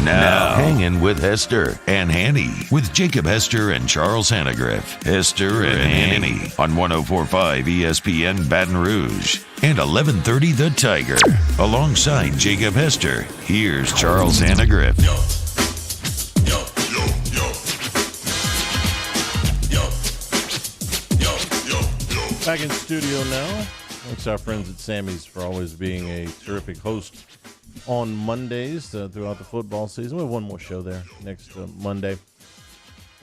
Now, Hangin with Hester and Hanny with Jacob Hester and Charles Hanagriff. Hester and Hanny on 104.5 ESPN Baton Rouge and 1130 The Tiger. Alongside Jacob Hester, here's Charles Hanagriff. Back in studio now. Thanks our friends at Sammy's for always being a terrific host on Mondays throughout the football season. We have one more show there next Monday.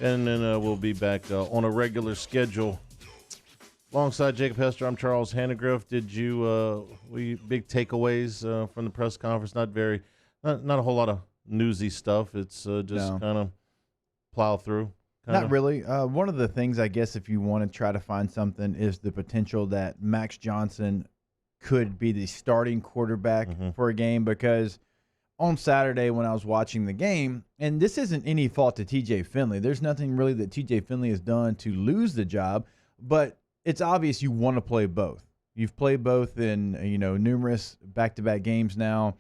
And then we'll be back on a regular schedule. Alongside Jacob Hester, I'm Charles Hanagriff. Did you, big takeaways from the press conference? Not a whole lot of newsy stuff. It's just kind of plow through. Not really. One of the things, I guess, if you want to try to find something, is the potential that Max Johnson could be the starting quarterback for a game, because on Saturday when I was watching the game, and this isn't any fault to TJ Finley. There's nothing really that TJ Finley has done to lose the job, but it's obvious you want to play both. You've played both in, numerous back-to-back games now.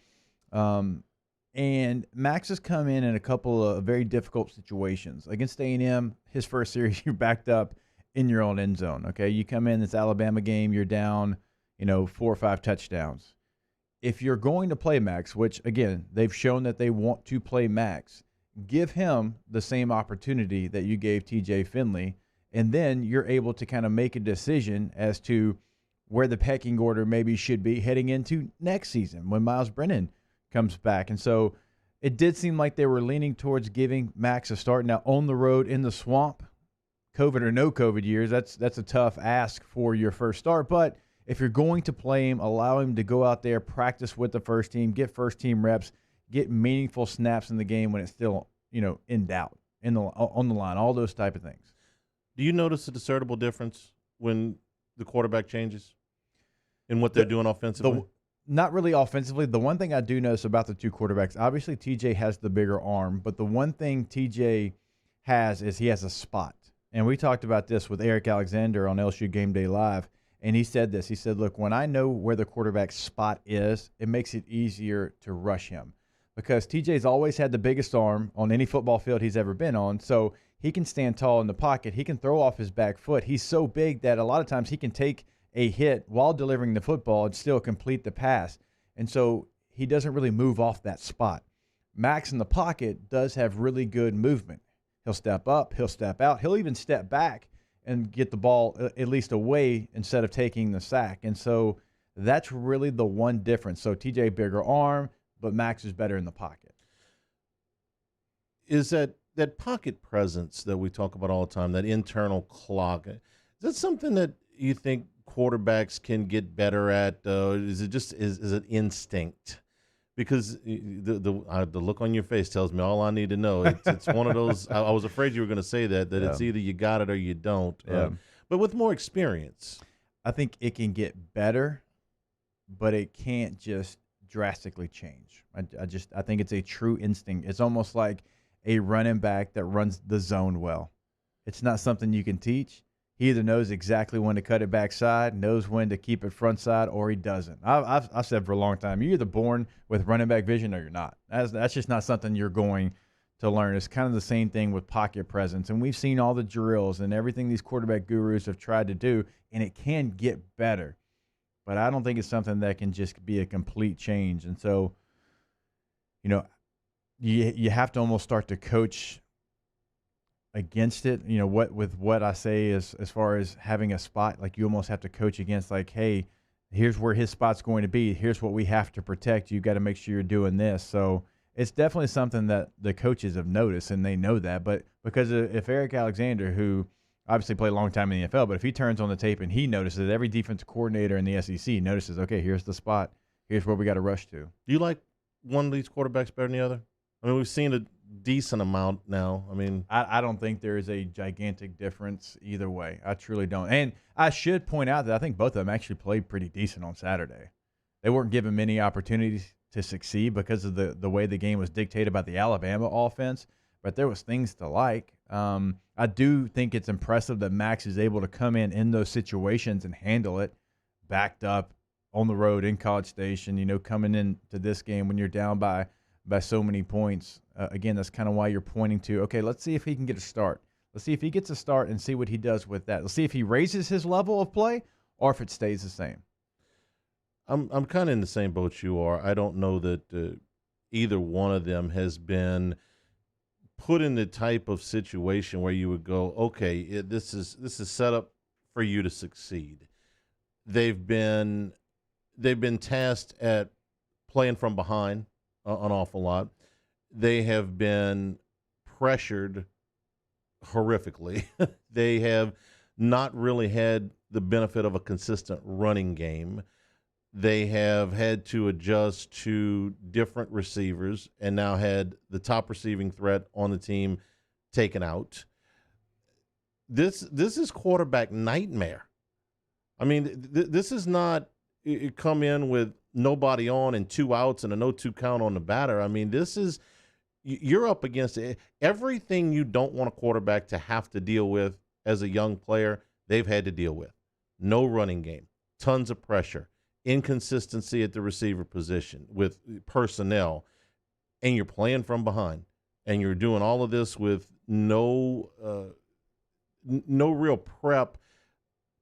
And Max has come in a couple of very difficult situations. Against A&M, his first series, you're backed up in your own end zone, okay? You come in this Alabama game, you're down, 4 or 5 touchdowns. If you're going to play Max, which, again, they've shown that they want to play Max, give him the same opportunity that you gave TJ Finley, and then you're able to kind of make a decision as to where the pecking order maybe should be heading into next season when Miles Brennan comes back. And so it did seem like they were leaning towards giving Max a start. Now, on the road in the swamp, COVID or no COVID years, that's a tough ask for your first start. But if you're going to play him, allow him to go out there, practice with the first team, get first-team reps, get meaningful snaps in the game when it's still, in doubt, on the line, all those type of things. Do you notice a discernible difference when the quarterback changes in what they're doing offensively? Not really offensively. The one thing I do notice about the two quarterbacks, obviously TJ has the bigger arm, but the one thing TJ has is he has a spot. And we talked about this with Eric Alexander on LSU Game Day Live, and he said this. He said, look, when I know where the quarterback's spot is, it makes it easier to rush him, because TJ's always had the biggest arm on any football field he's ever been on, so he can stand tall in the pocket. He can throw off his back foot. He's so big that a lot of times he can take a hit while delivering the football and still complete the pass. And so he doesn't really move off that spot. Max in the pocket does have really good movement. He'll step up, he'll step out, he'll even step back and get the ball at least away instead of taking the sack. And so that's really the one difference. So TJ, bigger arm, but Max is better in the pocket. Is that pocket presence that we talk about all the time, that internal clock, is that something that you think quarterbacks can get better at? Is it instinct? Because the look on your face tells me all I need to know. It's one of those. I was afraid you were going to say that it's either you got it or you don't. But with more experience, I think it can get better, but it can't just drastically change. I think it's a true instinct. It's almost like a running back that runs the zone well. It's not something you can teach. He either knows exactly when to cut it backside, knows when to keep it front side, or he doesn't. I've said for a long time, you're either born with running back vision or you're not. That's just not something you're going to learn. It's kind of the same thing with pocket presence. And we've seen all the drills and everything these quarterback gurus have tried to do, and it can get better. But I don't think it's something that can just be a complete change. And so, you have to almost start to coach against it, what I say is, as far as having a spot, like you almost have to coach against, like, hey, here's where his spot's going to be. Here's what we have to protect. You got to make sure you're doing this. So it's definitely something that the coaches have noticed, and they know that. But because if Eric Alexander, who obviously played a long time in the NFL, but if he turns on the tape and he notices, every defensive coordinator in the SEC notices, okay, here's the spot. Here's where we got to rush to. Do you like one of these quarterbacks better than the other? I mean, we've seen a decent amount now. I mean, I don't think there is a gigantic difference either way. I truly don't. And I should point out that I think both of them actually played pretty decent on Saturday. They weren't given many opportunities to succeed because of the way the game was dictated by the Alabama offense, but there was things to like. I do think it's impressive that Max is able to come in those situations and handle it, backed up on the road in College Station, coming into this game when you're down by by so many points. Again, that's kind of why you're pointing to, okay, let's see if he can get a start. Let's see if he gets a start and see what he does with that. Let's see if he raises his level of play or if it stays the same. I'm kind of in the same boat you are. I don't know that either one of them has been put in the type of situation where you would go, okay, this is set up for you to succeed. They've been tasked at playing from behind an awful lot. They have been pressured horrifically. They have not really had the benefit of a consistent running game. They have had to adjust to different receivers and now had the top receiving threat on the team taken out. This is quarterback nightmare. I mean, this is not come in with nobody on and 2 outs and a 0-2 count on the batter. I mean, this is you're up against everything you don't want a quarterback to have to deal with as a young player. They've had to deal with no running game, tons of pressure, inconsistency at the receiver position with personnel, and you're playing from behind, and you're doing all of this with no real prep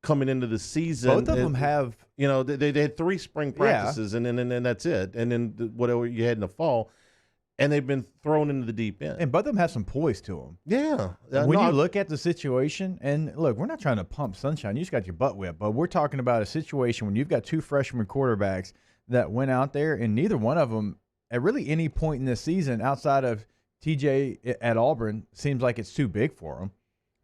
coming into the season. Both of them have, they had 3 spring practices, and then that's it, and then whatever you had in the fall, and they've been thrown into the deep end. and both of them have some poise to them. Yeah, When you look at the situation, and look, we're not trying to pump sunshine. You just got your butt whipped, but we're talking about a situation when you've got 2 freshman quarterbacks that went out there, and neither one of them, at really any point in this season, outside of TJ at Auburn, seems like it's too big for them.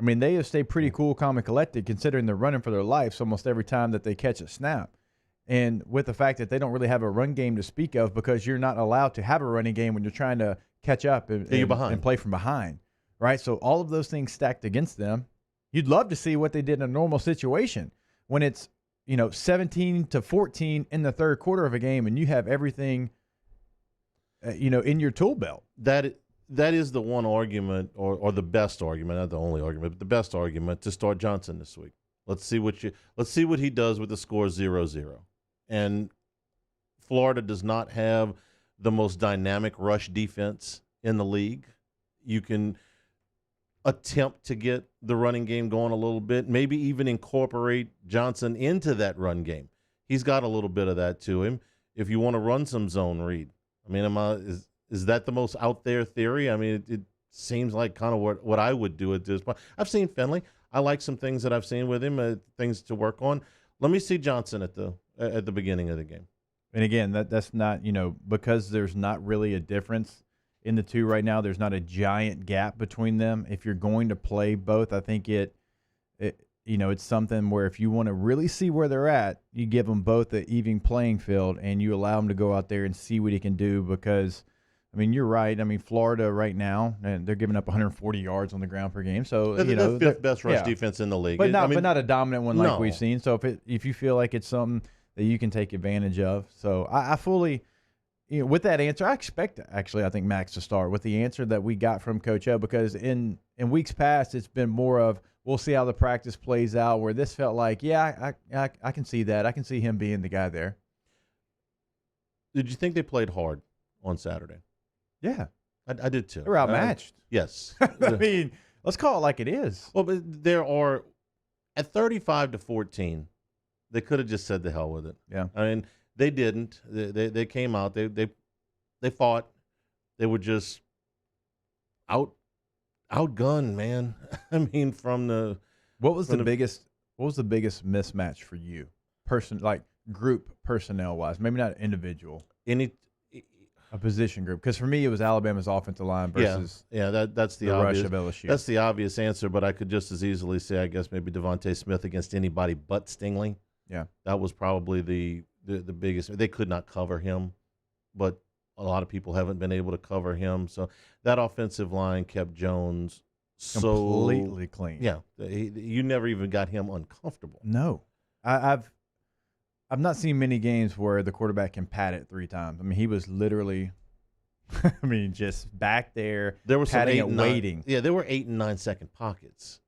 I mean, they have stayed pretty cool, calm, and collected, considering they're running for their lives almost every time that they catch a snap. And with the fact that they don't really have a run game to speak of, because you're not allowed to have a running game when you're trying to catch up and play from behind, right? So all of those things stacked against them. You'd love to see what they did in a normal situation when it's 17-14 in the third quarter of a game, and you have everything in your tool belt. That is the one argument, or the best argument, not the only argument, but the best argument to start Johnson this week. Let's see what he does with the score 0-0. And Florida does not have the most dynamic rush defense in the league. You can attempt to get the running game going a little bit, maybe even incorporate Johnson into that run game. He's got a little bit of that to him. If you want to run some zone read, I mean, is that the most out there theory? I mean, it seems like kind of what I would do at this point. I've seen Finley. I like some things that I've seen with him, things to work on. Let me see Johnson at the beginning of the game. And again, that's not, because there's not really a difference in the two right now. There's not a giant gap between them. If you're going to play both, I think it's something where if you want to really see where they're at, you give them both an even playing field and you allow them to go out there and see what he can do. Because, I mean, you're right. I mean, Florida right now, and they're giving up 140 yards on the ground per game. So they're the fifth best rush defense in the league, but not a dominant one like we've seen. So if you feel like it's something that you can take advantage of, so I fully, with that answer, I expect I think Max to start with the answer that we got from Coach O, because in weeks past it's been more of we'll see how the practice plays out. Where this felt like, I can see that. I can see him being the guy there. Did you think they played hard on Saturday? Yeah, I did too. They're outmatched. Yes. I mean, let's call it like it is. Well, but there are at 35-14, they could have just said the hell with it. Yeah. I mean, they didn't. They came out. They fought. They were just outgunned, man. I mean, what was the biggest mismatch for you, group personnel wise? Maybe not individual. A position group, because for me it was Alabama's offensive line versus that's the rush obvious, of LSU. That's the obvious answer, but I could just as easily say, I guess, maybe Devontae Smith against anybody but Stingley. Yeah, that was probably the biggest. They could not cover him, but a lot of people haven't been able to cover him. So that offensive line kept Jones completely clean. Yeah, you never even got him uncomfortable. No, I've not seen many games where the quarterback can pat it 3 times. I mean, he was literally, just back there. There was patting some 8 it, waiting. Yeah, there were 8 and 9 second pockets.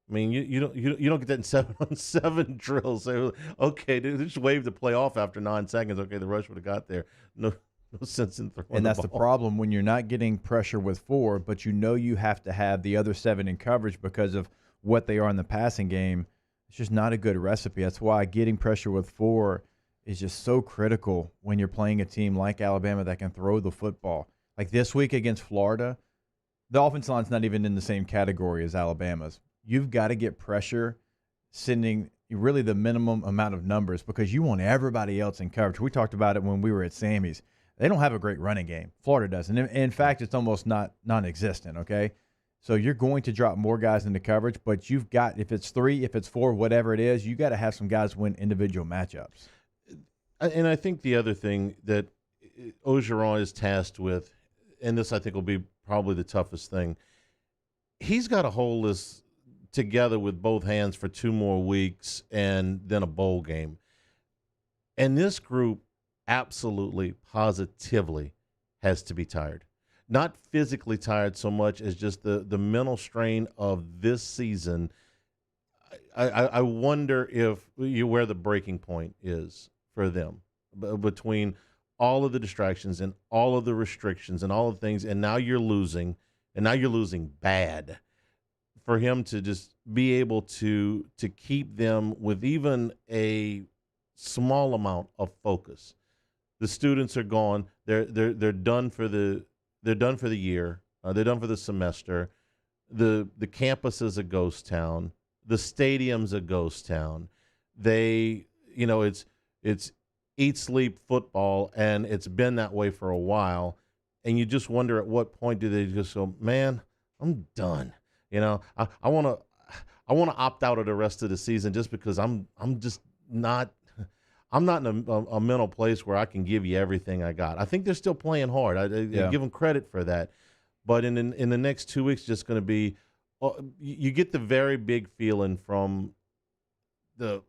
I mean, you don't get that in 7-on-7 drills. So, okay, dude, just wave the play off after 9 seconds. Okay, the rush would have got there. No no sense in throwing And that's the ball. problem when you're not getting pressure with 4, but you know you have to have the other 7 in coverage because of what they are in the passing game. It's just not a good recipe. That's why getting pressure with 4 is just so critical when you're playing a team like Alabama that can throw the football. Like this week against Florida, the offensive line's not even in the same category as Alabama's. You've got to get pressure, sending really the minimum amount of numbers because you want everybody else in coverage. We talked about it when we were at Sammy's. They don't have a great running game. Florida doesn't. In fact, it's almost non-existent, okay? So you're going to drop more guys into coverage, but you've got, if it's 3, if it's 4, whatever it is, you got to have some guys win individual matchups. And I think the other thing that Orgeron is tasked with, and this I think will be probably the toughest thing, he's got to hold this together with both hands for 2 more weeks and then a bowl game. And this group absolutely, positively has to be tired. Not physically tired so much as just the mental strain of this season. I wonder where the breaking point is for them between all of the distractions and all of the restrictions and all of the things, and now you're losing bad. For him to just be able to keep them with even a small amount of focus. The students are gone. They're done for the year. They're done for the semester. The campus is a ghost town. The stadium's a ghost town. It's eat, sleep, football, and it's been that way for a while. And you just wonder at what point do they just go, man, I'm done. I want to opt out of the rest of the season just because I'm just not. I'm not in a mental place where I can give you everything I got. I think they're still playing hard. I give them credit for that. But in the next 2 weeks, just going to be you get the very big feeling from the.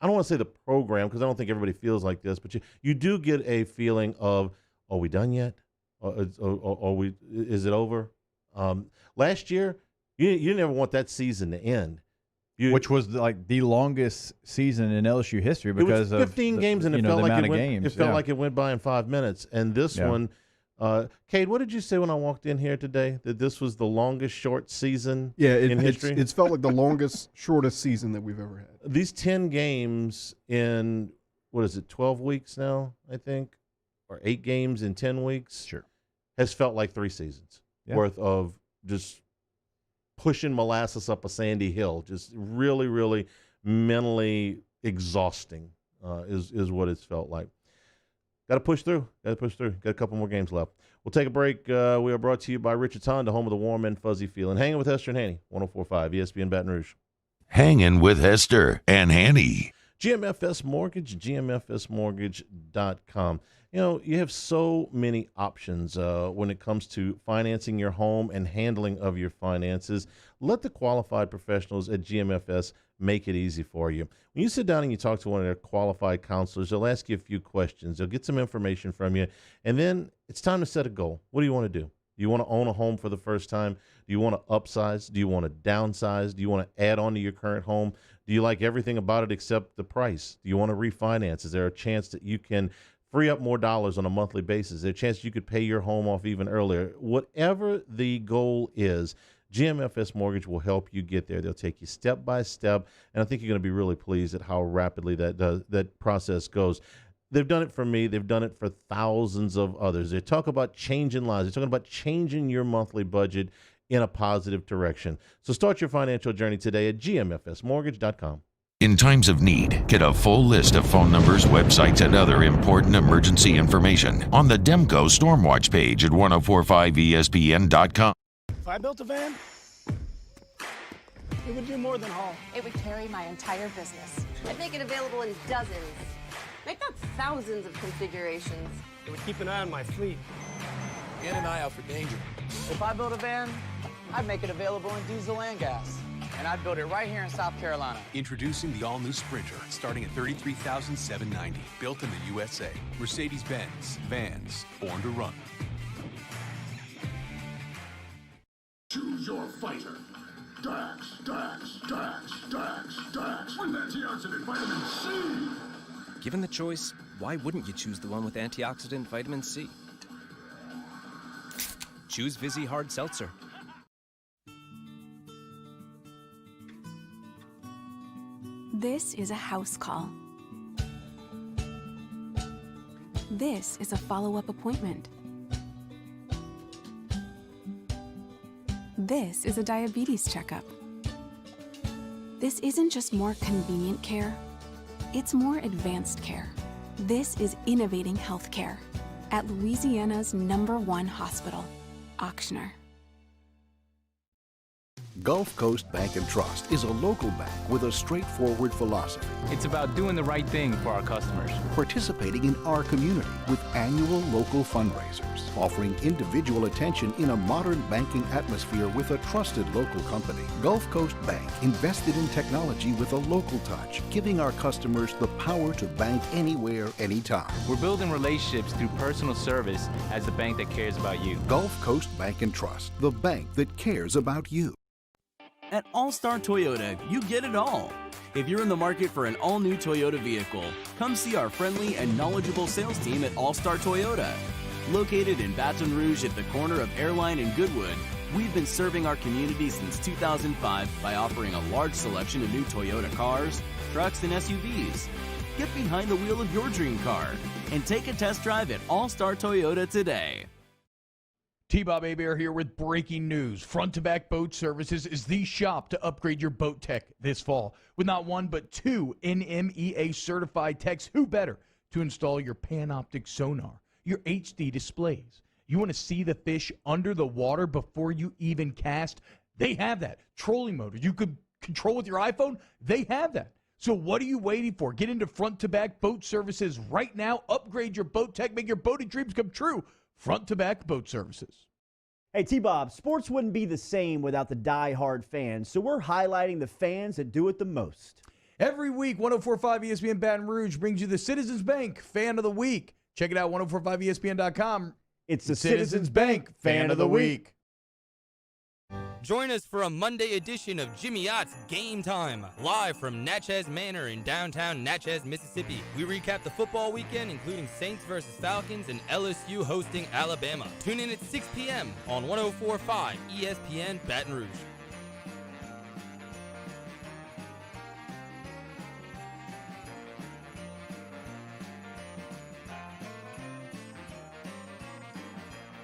I don't want to say the program because I don't think everybody feels like this, but you do get a feeling of, are we done yet? Is it over? Last year, you never want that season to end. Which was like the longest season in LSU history because it was 15 games, and it felt like it went by in 5 minutes. And this one, Cade, what did you say when I walked in here today? That this was the longest short season in history? It's felt like the longest, shortest season that we've ever had. These 10 games in, 12 weeks now, I think? Or 8 games in 10 weeks? Sure. Has felt like 3 seasons worth of just pushing molasses up a sandy hill. Just really, really mentally exhausting is what it's felt like. Got to push through. Got a couple more games left. We'll take a break. We are brought to you by Richard's Honda, home of the warm and fuzzy feeling. Hanging with Hester and Hanny, 104.5 ESPN Baton Rouge. Hanging with Hester and Hanny. GMFS Mortgage, GMFSmortgage.com. You have so many options when it comes to financing your home and handling of your finances. Let the qualified professionals at GMFS make it easy for you. When you sit down and you talk to one of their qualified counselors, they'll ask you a few questions. They'll get some information from you, and then it's time to set a goal. What do you want to do? Do you want to own a home for the first time? Do you want to upsize? Do you want to downsize? Do you want to add on to your current home? Do you like everything about it except the price? Do you want to refinance? Is there a chance that you can free up more dollars on a monthly basis? Is there a chance you could pay your home off even earlier? Whatever the goal is, GMFS Mortgage will help you get there. They'll take you step by step, and I think you're going to be really pleased at how rapidly that process goes. They've done it for me. They've done it for thousands of others. They talk about changing lives. They're talking about changing your monthly budget in a positive direction. So start your financial journey today at GMFSmortgage.com. In times of need, get a full list of phone numbers, websites, and other important emergency information on the Demco Stormwatch page at 1045ESPN.com. If I built a van, it would do more than haul. It would carry my entire business. I'd make it available in dozens, if not thousands of configurations. It would keep an eye on my fleet. And an eye out for danger. If I built a van, I'd make it available in diesel and gas. And I'd build it right here in South Carolina. Introducing the all-new Sprinter, starting at $33,790. Built in the USA. Mercedes-Benz. Vans. Born to run. Choose your fighter. Dax. Win that Janssen and vitamin C. Given the choice, why wouldn't you choose the one with antioxidant vitamin C? Choose Vizzy Hard Seltzer. This is a house call. This is a follow-up appointment. This is a diabetes checkup. This isn't just more convenient care, it's more advanced care. This is innovating healthcare at Louisiana's #1 hospital, Auctioner. Gulf Coast Bank and Trust is a local bank with a straightforward philosophy. It's about doing the right thing for our customers. Participating in our community with annual local fundraisers. Offering individual attention in a modern banking atmosphere with a trusted local company. Gulf Coast Bank invested in technology with a local touch, giving our customers the power to bank anywhere, anytime. We're building relationships through personal service as the bank that cares about you. Gulf Coast Bank and Trust, the bank that cares about you. At All-Star Toyota, you get it all. If you're in the market for an all-new Toyota vehicle, come see our friendly and knowledgeable sales team at All-Star Toyota. Located in Baton Rouge at the corner of Airline and Goodwood, we've been serving our community since 2005 by offering a large selection of new Toyota cars, trucks, and SUVs. Get behind the wheel of your dream car and take a test drive at All-Star Toyota today. T-Bob Hebert here with breaking news. Front to Back Boat Services is the shop to upgrade your boat tech this fall. With not one but two NMEA certified techs, who better to install your Panoptic sonar, your HD displays. You want to see the fish under the water before you even cast? They have that. Trolling motor you could control with your iPhone? They have that. So what are you waiting for? Get into Front to Back Boat Services right now. Upgrade your boat tech. Make your boating dreams come true. Front to Back Boat Services. Hey, T-Bob, sports wouldn't be the same without the die-hard fans, so we're highlighting the fans that do it the most. Every week, 104.5 ESPN Baton Rouge brings you the Citizens Bank Fan of the Week. Check it out, 1045ESPN.com. It's the Citizens Bank Fan of the Week. Join us for a Monday edition of Jimmy Ott's Game Time, live from Natchez Manor in downtown Natchez, Mississippi. We recap the football weekend, including Saints versus Falcons and LSU hosting Alabama. Tune in at 6 p.m. on 104.5 ESPN Baton Rouge.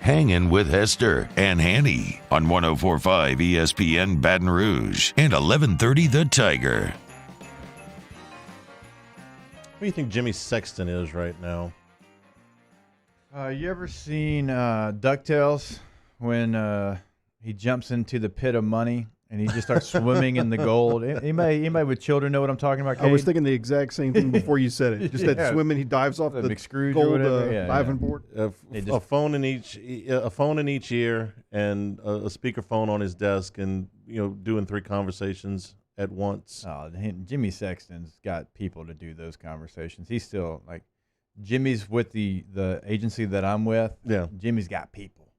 Hangin' with Hester and Hanny on 104.5 ESPN Baton Rouge and 1130 The Tiger. What do you think Jimmy Sexton is right now? You ever seen DuckTales when he jumps into the pit of money and he just starts swimming in the gold? Anybody with children know what I'm talking about, Cade? I was thinking the exact same thing before you said it. Just that swimming, he dives off the gold diving board. A phone in each ear and a speakerphone on his desk, and doing 3 conversations at once. Oh, Jimmy Sexton's got people to do those conversations. He's still like Jimmy's with the agency that I'm with. Yeah, Jimmy's got people.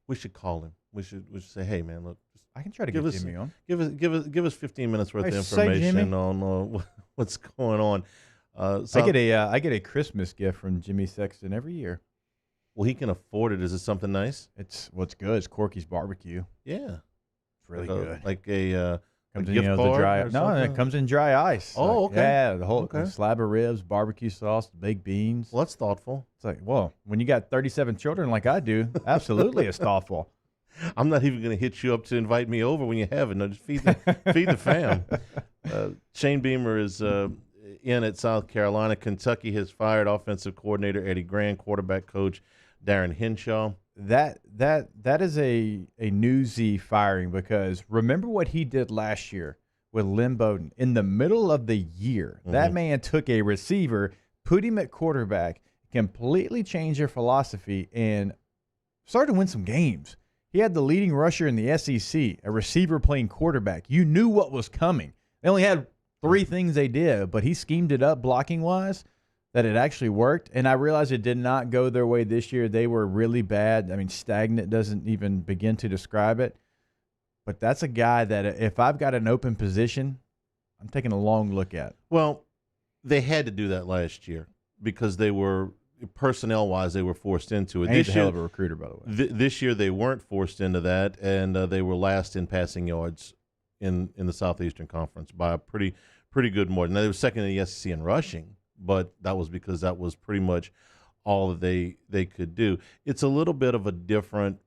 We should call him. We should say, hey man, look. I can try to get Jimmy on. Give us 15 minutes worth of information on what's going on. So I get a Christmas gift from Jimmy Sexton every year. Well, he can afford it. Is it something nice? It's what's good. It's Corky's barbecue. Yeah, it's really good. Like a comes in, gift card the dry. or No, it comes in dry ice. Oh, okay. Yeah, the whole slab of ribs, barbecue sauce, baked beans. Well, that's thoughtful. It's like, well, when you got 37 children like I do, absolutely, it's thoughtful. I'm not even going to hit you up to invite me over when you have it. No, just feed the fam. Shane Beamer is in at South Carolina. Kentucky has fired offensive coordinator Eddie Grand, quarterback coach Darren Henshaw. That is a newsy firing, because remember what he did last year with Lynn Bowden. In the middle of the year, that man took a receiver, put him at quarterback, completely changed their philosophy, and started to win some games. He had the leading rusher in the SEC, a receiver playing quarterback. You knew what was coming. They only had 3 things they did, but he schemed it up blocking-wise that it actually worked. And I realized it did not go their way this year. They were really bad. I mean, stagnant doesn't even begin to describe it. But that's a guy that if I've got an open position, I'm taking a long look at. Well, they had to do that last year. because they were personnel-wise, they were forced into it. He's a hell of a recruiter, by the way. This year, they weren't forced into that, and they were last in passing yards in the Southeastern Conference by a pretty good margin. Now, they were second in the SEC in rushing, but that was because that was pretty much all that they could do. It's a little bit of a different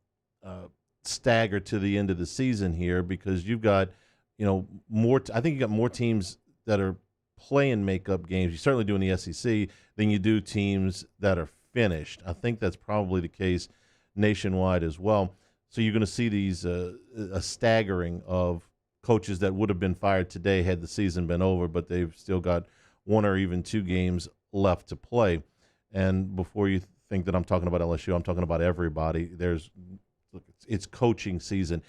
stagger to the end of the season here because you've got, more. I think you got more teams that are playing makeup games. You certainly do in the SEC than you do teams that are finished. I think that's probably the case nationwide as well. So you're going to see these a staggering of coaches that would have been fired today had the season been over, but they've still got one or even two games left to play. And before you think that I'm talking about LSU, I'm talking about everybody. It's coaching season.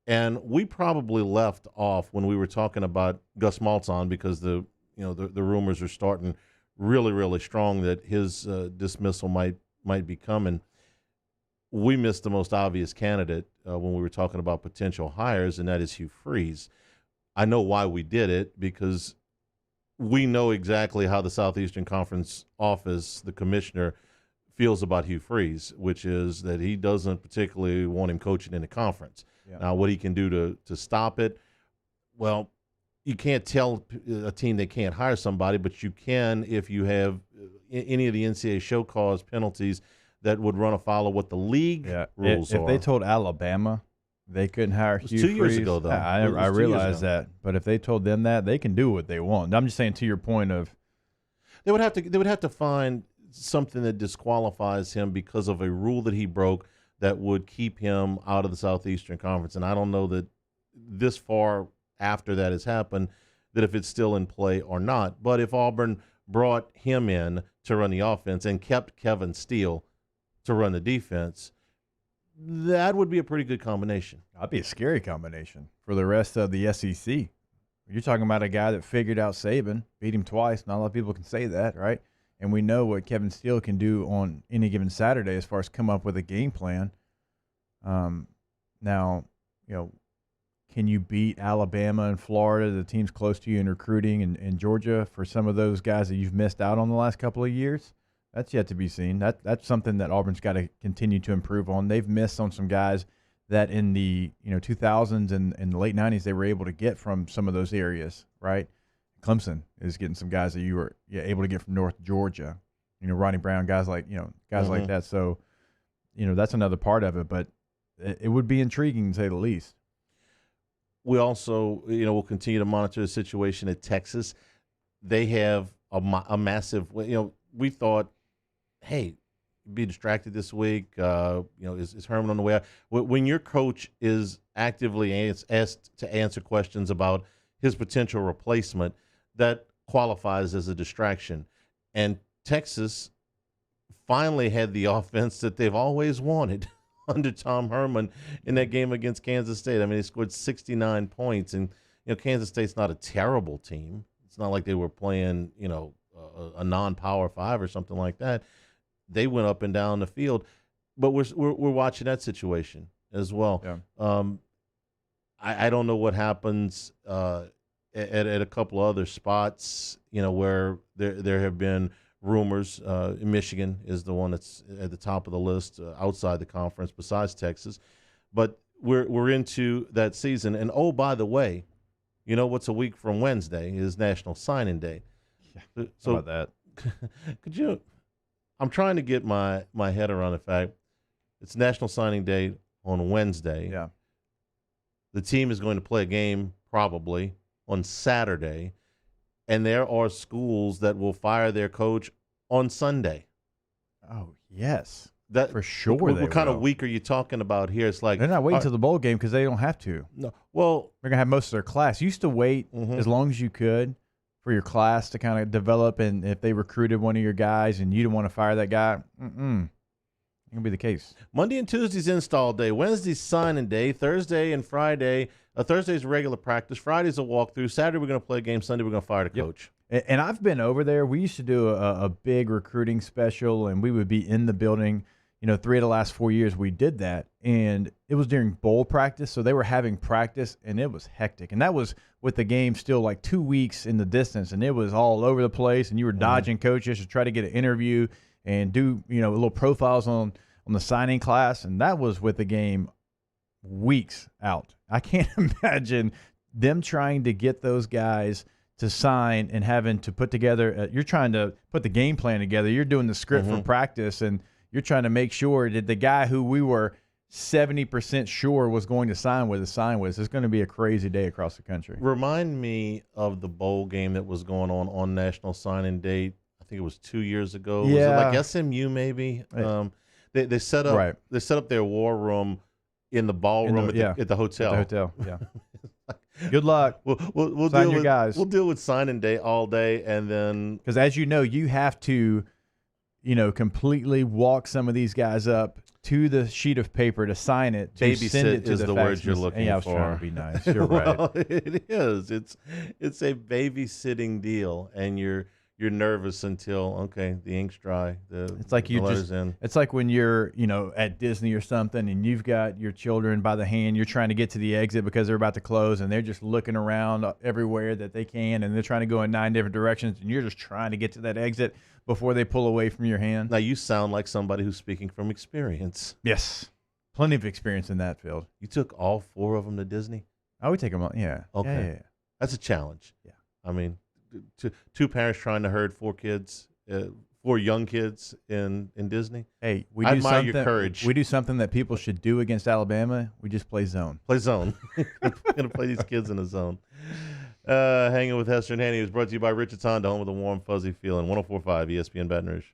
And we probably left off when we were talking about Gus Malzahn because the rumors are starting really, really strong that his dismissal might be coming. We missed the most obvious candidate when we were talking about potential hires, and that is Hugh Freeze. I know why we did it because we know exactly how the Southeastern Conference office, the commissioner, feels about Hugh Freeze, which is that he doesn't particularly want him coaching in the conference. Yeah. Now, what he can do to stop it, well, you can't tell a team they can't hire somebody, but you can if you have any of the NCAA show cause penalties that would run afoul of what the league rules are. If they told Alabama they couldn't hire Hugh Freeze. 2 years ago, though. I realize that. But if they told them that, they can do what they want. I'm just saying to your point of they would have to find something that disqualifies him because of a rule that he broke that would keep him out of the Southeastern Conference. And I don't know that this far after that has happened that if it's still in play or not. But if Auburn brought him in to run the offense and kept Kevin Steele to run the defense, that would be a pretty good combination. That'd be a scary combination for the rest of the SEC. You're talking about a guy that figured out Saban, beat him twice. Not a lot of people can say that, right? And we know what Kevin Steele can do on any given Saturday as far as come up with a game plan. Now, can you beat Alabama and Florida, the teams close to you in recruiting, and Georgia for some of those guys that you've missed out on the last couple of years? That's yet to be seen. That's something that Auburn's got to continue to improve on. They've missed on some guys that in the 2000s and the late 90s they were able to get from some of those areas, right? Clemson is getting some guys that you were able to get from North Georgia, Ronnie Brown, guys like like that. So, that's another part of it, but it would be intriguing to say the least. We also, will continue to monitor the situation at Texas. They have a massive, we thought, hey, be distracted this week. Is Herman on the way out? When your coach is actively asked to answer questions about his potential replacement, that qualifies as a distraction. And Texas finally had the offense that they've always wanted under Tom Herman in that game against Kansas State. I mean, they scored 69 points, and Kansas State's not a terrible team. It's not like they were playing, a non-power 5 or something like that. They went up and down the field, but we're watching that situation as well. Yeah. I don't know what happens at a couple of other spots, where there have been rumors. Michigan is the one that's at the top of the list outside the conference, besides Texas. But we're into that season, and oh, by the way, what's a week from Wednesday is National Signing Day. Yeah. So how about that? I'm trying to get my head around the fact it's National Signing Day on Wednesday. Yeah. The team is going to play a game probably on Saturday, and there are schools that will fire their coach on Sunday. Oh, yes. That for sure. What kind of week are you talking about here? It's like they're not waiting until the bowl game because they don't have to. No. Well, they're gonna have most of their class. You used to wait as long as you could for your class to kind of develop, and if they recruited one of your guys and you didn't want to fire that guy, it can be the case. Monday and Tuesday's install day. Wednesday's signing day. Thursday and Friday. Thursday's regular practice. Friday's a walkthrough. Saturday we're going to play a game. Sunday we're going to fire the coach. And I've been over there. We used to do a big recruiting special, and we would be in the building, 3 of the last 4 years we did that, and it was during bowl practice, so they were having practice, and it was hectic. And that was with the game still like 2 weeks in the distance, and it was all over the place, and you were dodging coaches to try to get an interview and do little profiles on the signing class, and that was with the game weeks out. I can't imagine them trying to get those guys to sign and having to put together you're trying to put the game plan together. You're doing the script for practice, and you're trying to make sure that the guy who we were 70% sure was going to sign with us. It's going to be a crazy day across the country. Remind me of the bowl game that was going on National Signing Day. I think it was 2 years ago. Yeah. Was it like SMU maybe? They set up they set up their war room in the ballroom at the hotel. At the hotel, yeah. Good luck. We'll sign deal your with, guys. We'll deal with signing day all day, and then because as you know, you have to, completely walk some of these guys up to the sheet of paper to sign it. To send it to is the word you're looking I was for. trying to be nice. You're right. Well, it is. It's a babysitting deal, and you're nervous until the ink's dry. It's like It's like when you're at Disney or something, and you've got your children by the hand. You're trying to get to the exit because they're about to close, and they're just looking around everywhere that they can, and they're trying to go in 9 different directions, and you're just trying to get to that exit before they pull away from your hand. Now you sound like somebody who's speaking from experience. Yes, plenty of experience in that field. You took all 4 of them to Disney? I would take them on. Yeah. Okay. Yeah. That's a challenge. Yeah. I mean, two parents trying to herd 4 kids, 4 young kids in Disney. Hey, I admire your courage. We do something that people should do against Alabama. We just play zone. Play zone. We're going to play these kids in the zone. Hanging with Hester and Hanny is brought to you by Richard's Honda, home with a warm, fuzzy feeling. 104.5 ESPN Baton Rouge.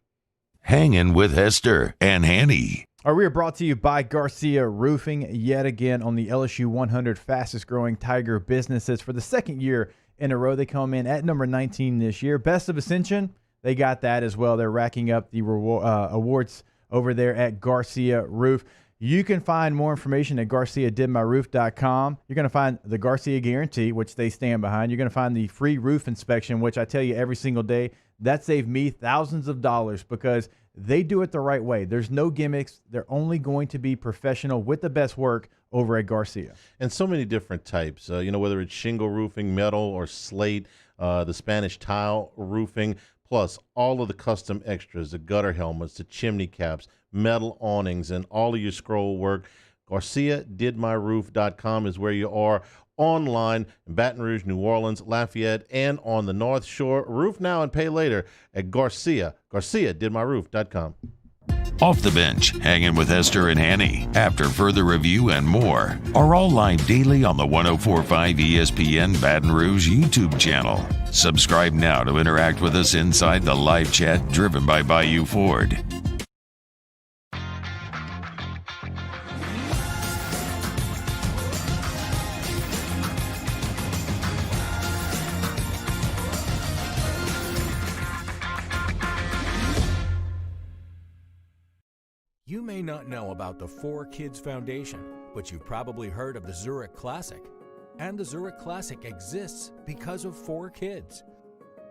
Hanging with Hester and Hanny. All right, we are brought to you by Garcia Roofing, yet again on the LSU 100 fastest growing Tiger businesses for the second year in a row. They come in at number 19 this year. Best of Ascension, they got that as well. They're racking up the awards over there at Garcia Roof. You can find more information at GarciaDidMyRoof.com. You're going to find the Garcia Guarantee, which they stand behind. You're going to find the free roof inspection, which I tell you every single day, that saved me thousands of dollars because they do it the right way. There's no gimmicks. They're only going to be professional with the best work over at Garcia. And so many different types, whether it's shingle roofing, metal, or slate, the Spanish tile roofing, plus all of the custom extras, the gutter helmets, the chimney caps, metal awnings, and all of your scroll work. GarciaDidMyRoof.com is where you are online in Baton Rouge, New Orleans, Lafayette, and on the North Shore. Roof now and pay later at GarciaDidMyRoof.com. Off the Bench, Hanging with Hester and Hanny, after further review and more, are all live daily on the 104.5 ESPN Baton Rouge YouTube channel. Subscribe now to interact with us inside the live chat driven by Bayou Ford. You may not know about the 4 Kids Foundation, but you've probably heard of the Zurich Classic. And the Zurich Classic exists because of 4 kids.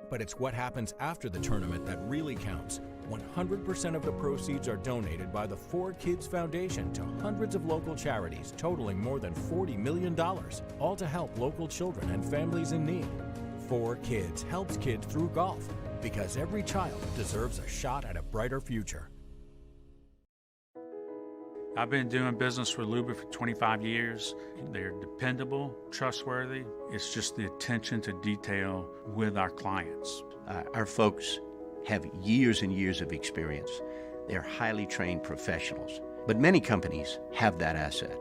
But it's what happens after the tournament that really counts. 100% of the proceeds are donated by the 4 Kids Foundation to hundreds of local charities, totaling more than $40 million, all to help local children and families in need. 4 Kids helps kids through golf, because every child deserves a shot at a brighter future. I've been doing business with Luba for 25 years. They're dependable, trustworthy. It's just the attention to detail with our clients. Our folks have years and years of experience. They're highly trained professionals, but many companies have that asset.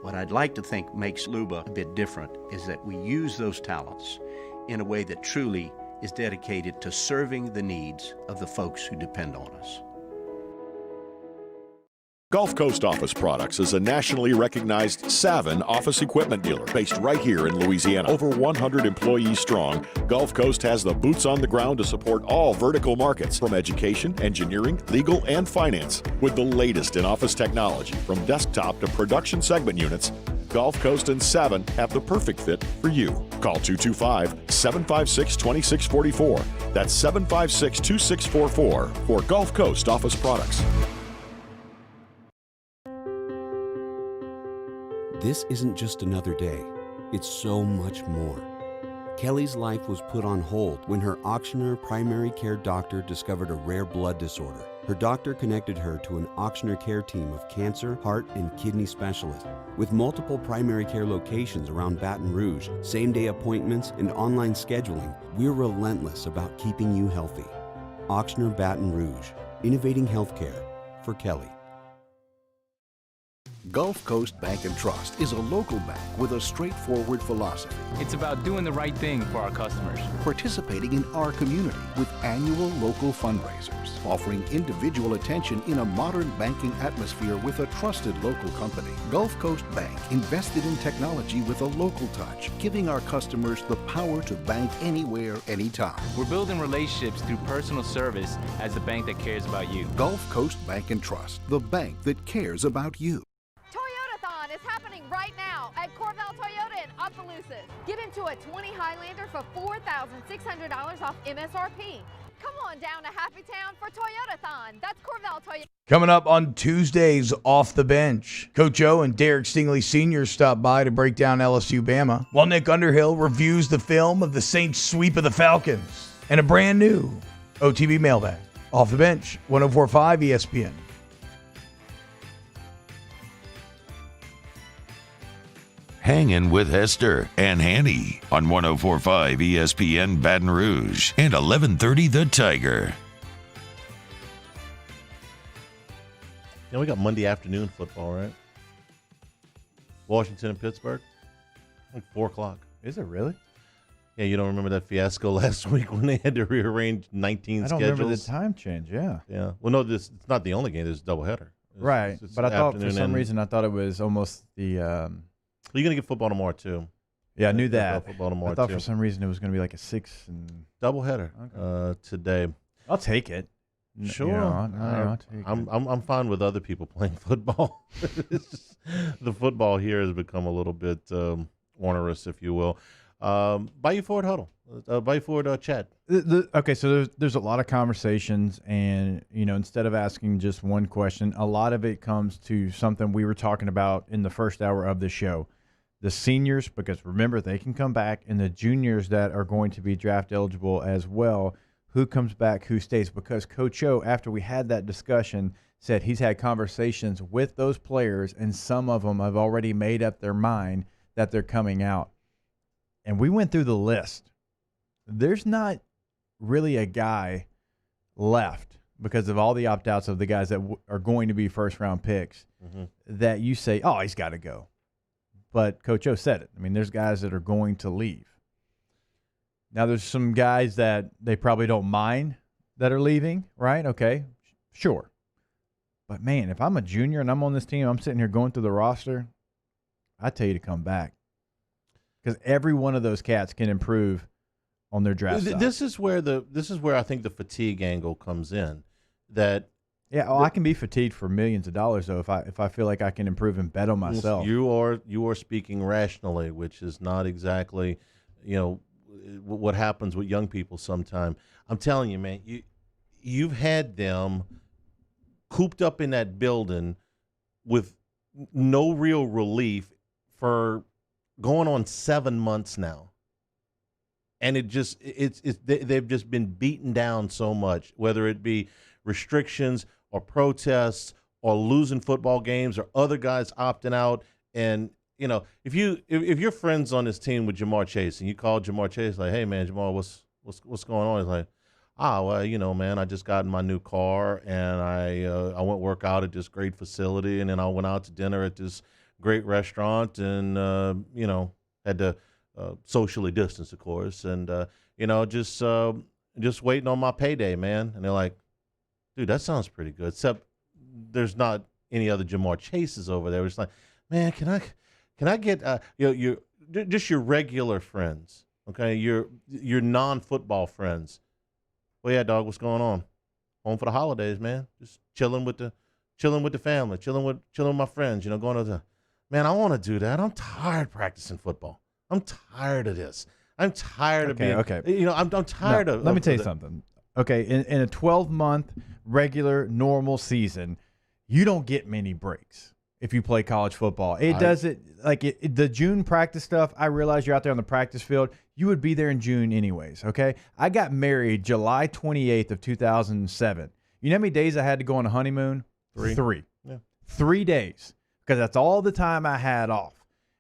What I'd like to think makes Luba a bit different is that we use those talents in a way that truly is dedicated to serving the needs of the folks who depend on us. Gulf Coast Office Products is a nationally recognized Savin office equipment dealer based right here in Louisiana. Over 100 employees strong, Gulf Coast has the boots on the ground to support all vertical markets, from education, engineering, legal, and finance. With the latest in office technology, from desktop to production segment units, Gulf Coast and Savin have the perfect fit for you. Call 225-756-2644. That's 756-2644 for Gulf Coast Office Products. This isn't just another day. It's so much more. Kelly's life was put on hold when her auctioneer primary care doctor discovered a rare blood disorder. Her doctor connected her to an auctioneer care team of cancer, heart, and kidney specialists. With multiple primary care locations around Baton Rouge, same-day appointments, and online scheduling, we're relentless about keeping you healthy. Auctioneer Baton Rouge, innovating healthcare for Kelly. Gulf Coast Bank and Trust is a local bank with a straightforward philosophy. It's about doing the right thing for our customers. Participating in our community with annual local fundraisers. Offering individual attention in a modern banking atmosphere with a trusted local company. Gulf Coast Bank invested in technology with a local touch, giving our customers the power to bank anywhere, anytime. We're building relationships through personal service as the bank that cares about you. Gulf Coast Bank and Trust, the bank that cares about you. Toyotathon is happening right now at Corval Toyota in Opelousas. Get into a 20 Highlander for $4,600 off MSRP. Come on down to Happy Town for Toyotathon. That's Corval Toyota. Coming up on Tuesdays, Off the Bench, Coach O and Derek Stingley Sr. stop by to break down LSU Bama, while Nick Underhill reviews the film of the Saints' sweep of the Falcons and a brand new OTB mailbag. Off the Bench, 104.5 ESPN. Hangin' with Hester and Hanny on 104.5 ESPN Baton Rouge and 1130 The Tiger. Yeah, we got Monday afternoon football, right? Washington and Pittsburgh, like 4 o'clock. Is it really? Yeah, you don't remember that fiasco last week when they had to rearrange 19 schedules? I don't remember the time change, yeah. Yeah. Well, no, it's not the only game. There's a doubleheader. Right. But I thought for some reason, I thought it was almost the... You're going to get football tomorrow, too. Yeah, I knew that. Football tomorrow, I thought too. for some reason it was going to be like a 6 and... Doubleheader today. I'll take it. Sure. You know, I'll take I'm fine with other people playing football. It's just, the football here has become a little bit onerous, if you will. Bayou Ford Huddle. Bayou Ford chat. Okay, so there's a lot of conversations, and instead of asking just one question, a lot of it comes to something we were talking about in the first hour of the show. The seniors, because remember, they can come back, and the juniors that are going to be draft eligible as well. Who comes back, who stays? Because Coach O, after we had that discussion, said he's had conversations with those players, and some of them have already made up their mind that they're coming out. And we went through the list. There's not really a guy left because of all the opt-outs of the guys that are going to be first-round picks that you say, oh, he's got to go. But Coach O said it. I mean, there's guys that are going to leave. Now, there's some guys that they probably don't mind that are leaving, right? Okay, sure. But, man, if I'm a junior and I'm on this team, I'm sitting here going through the roster, I tell you to come back. Because every one of those cats can improve on their draft side. This is where I think the fatigue angle comes in. That I can be fatigued for millions of dollars though if I feel like I can improve and bet on myself. You are speaking rationally, which is not exactly what happens with young people sometimes. I'm telling you, man, you've had them cooped up in that building with no real relief for going on 7 months now. And they've just been beaten down so much, whether it be restrictions or protests or losing football games or other guys opting out. And if you're friends on this team with Jamar Chase and you call Jamar Chase like, hey man, Jamar, what's going on? He's like, well, man, I just got in my new car and I went work out at this great facility, and then I went out to dinner at this great restaurant, and had to socially distance, of course, and just waiting on my payday, man. And they're like, dude, that sounds pretty good, except there's not any other Jamar Chases over there. It's like, man, can I get just your regular friends, okay, your non-football friends. Well, yeah, dog, what's going on? Home for the holidays, man. Just chilling with the family, chilling with my friends. Going to the. Man, I want to do that. I'm tired practicing football. I'm tired of this. I'm tired of being. Okay. I'm tired of. Let me tell you something. Okay, in a 12-month regular normal season, you don't get many breaks. if you play college football. It doesn't like the June practice stuff. I realize you're out there on the practice field. You would be there in June anyways, okay? I got married July 28th of 2007. You know how many days I had to go on a honeymoon? 3. Yeah. 3 days, because that's all the time I had off.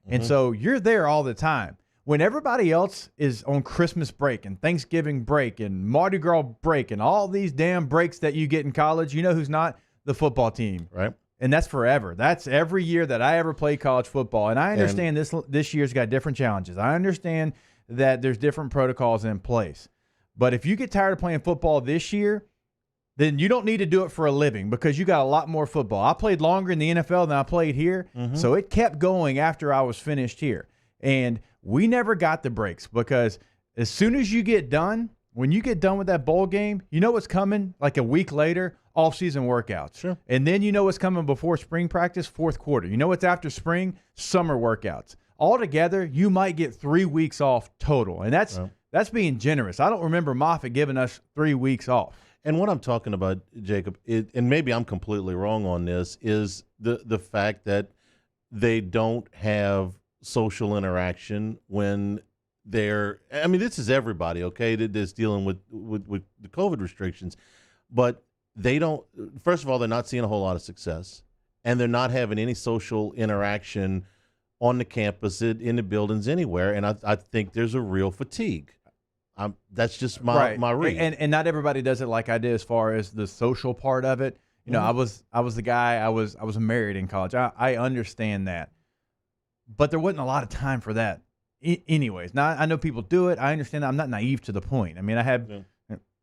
And so you're there all the time. When everybody else is on Christmas break and Thanksgiving break and Mardi Gras break and all these damn breaks that you get in college, you know who's not? The football team. Right. And that's forever. That's every year that I ever played college football. And I understand this year's got different challenges. I understand that there's different protocols in place. But if you get tired of playing football this year, then you don't need to do it for a living because you got a lot more football. I played longer in the NFL than I played here, so it kept going after I was finished here. And we never got the breaks because as soon as you get done, when you get done with that bowl game, you know what's coming like a week later? Off-season workouts. Sure. And then you know what's coming before spring practice? Fourth quarter. You know what's after spring? Summer workouts. Altogether, you might get 3 weeks off total. And that's being generous. I don't remember Moffitt giving us 3 weeks off. And what I'm talking about, Jacob, and maybe I'm completely wrong on this, is the fact that they don't have social interaction when they're – I mean, this is everybody, okay, that's dealing with the COVID restrictions. But they don't – first of all, they're not seeing a whole lot of success, and they're not having any social interaction on the campus, in the buildings, anywhere. And I think there's a real fatigue. That's just my read. And not everybody does it like I did as far as the social part of it. You know, I was the guy. I was married in college. I understand that, but there wasn't a lot of time for that. Anyways, now I know people do it. I understand that. I'm not naive to the point. I mean, I have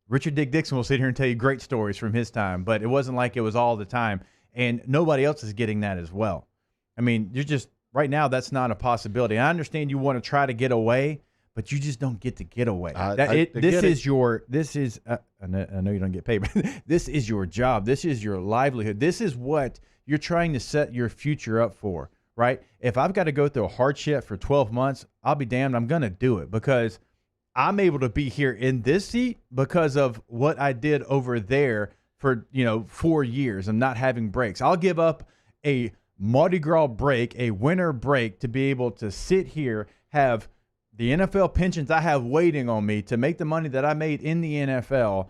Richard Dick Dixon will sit here and tell you great stories from his time, but it wasn't like it was all the time. And nobody else is getting that as well. I mean, you're just right now. That's not a possibility. I understand you want to try to get away. But you just don't get to get away. I know you don't get paid, but this is your job. This is your livelihood. This is what you're trying to set your future up for, right? If I've got to go through a hardship for 12 months, I'll be damned. I'm going to do it because I'm able to be here in this seat because of what I did over there for 4 years and not having breaks. I'll give up a Mardi Gras break, a winter break, to be able to sit here, have the NFL pensions I have waiting on me to make the money that I made in the NFL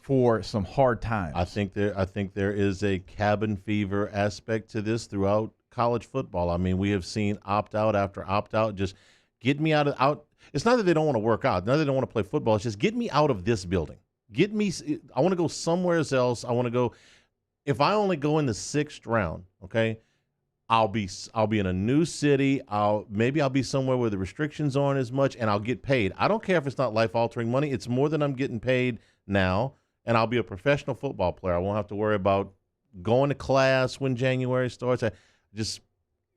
for some hard times. I think there is a cabin fever aspect to this throughout college football. I mean, we have seen opt-out after opt-out. Just get me out. It's not that they don't want to work out. Not that they don't want to play football. It's just get me out of this building. I want to go somewhere else. I want to go. If I only go in the 6th round, okay, I'll be in a new city. Maybe I'll be somewhere where the restrictions aren't as much, and I'll get paid. I don't care if it's not life-altering money. It's more than I'm getting paid now, and I'll be a professional football player. I won't have to worry about going to class when January starts. Just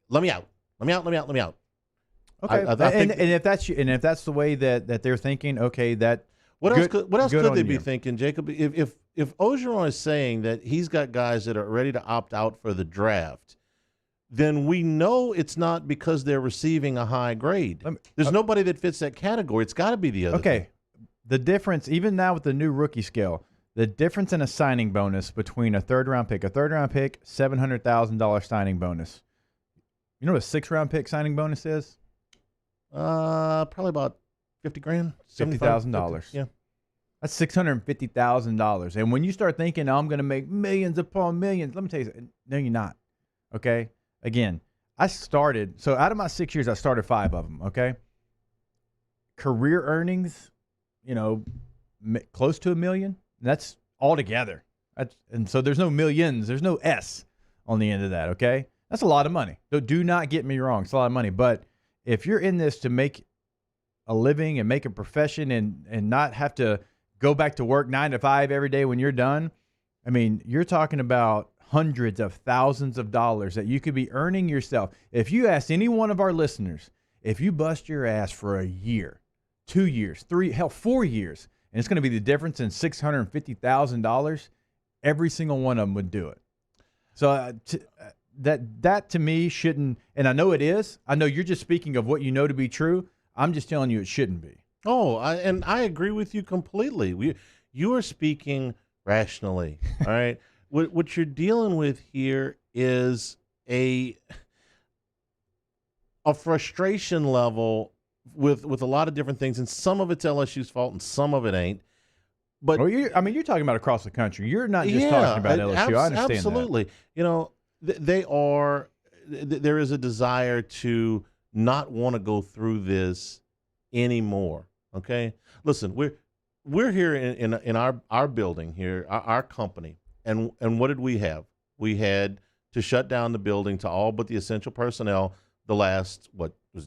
let me out. Let me out. Okay, and if that's the way that they're thinking, okay, that. What else could they be thinking, Jacob? If Orgeron is saying that he's got guys that are ready to opt out for the draft, then we know it's not because they're receiving a high grade. There's nobody that fits that category. It's got to be the other thing. The difference, even now with the new rookie scale, the difference in a signing bonus between a third-round pick, $700,000 signing bonus. You know what a 6th-round pick signing bonus is? Probably about $50,000. $50,000. Yeah. That's $650,000. And when you start thinking, I'm going to make millions upon millions, let me tell you, no, you're not. Okay? Again, so out of my 6 years, I started 5 of them, okay? Career earnings, close to $1 million. That's all together. And so there's no millions. There's no S on the end of that, okay? That's a lot of money. Do not get me wrong. It's a lot of money. But if you're in this to make a living and make a profession and not have to go back to work 9 to 5 every day when you're done, I mean, you're talking about hundreds of thousands of dollars that you could be earning yourself. If you ask any one of our listeners, if you bust your ass for a year, 2 years, 3, hell, 4 years, and it's going to be the difference in $650,000, every single one of them would do it. So that to me shouldn't, and I know it is. I know you're just speaking of what you know to be true. I'm just telling you it shouldn't be. Oh, I agree with you completely. You are speaking rationally, all right? What you're dealing with here is a frustration level with a lot of different things, and some of it's LSU's fault and some of it ain't. But you're talking about across the country. You're not just talking about LSU. I understand absolutely. That. There is a desire to not want to go through this anymore. Okay, listen, we're here in our building here, our company, and what did we have? We had to shut down the building to all but the essential personnel the last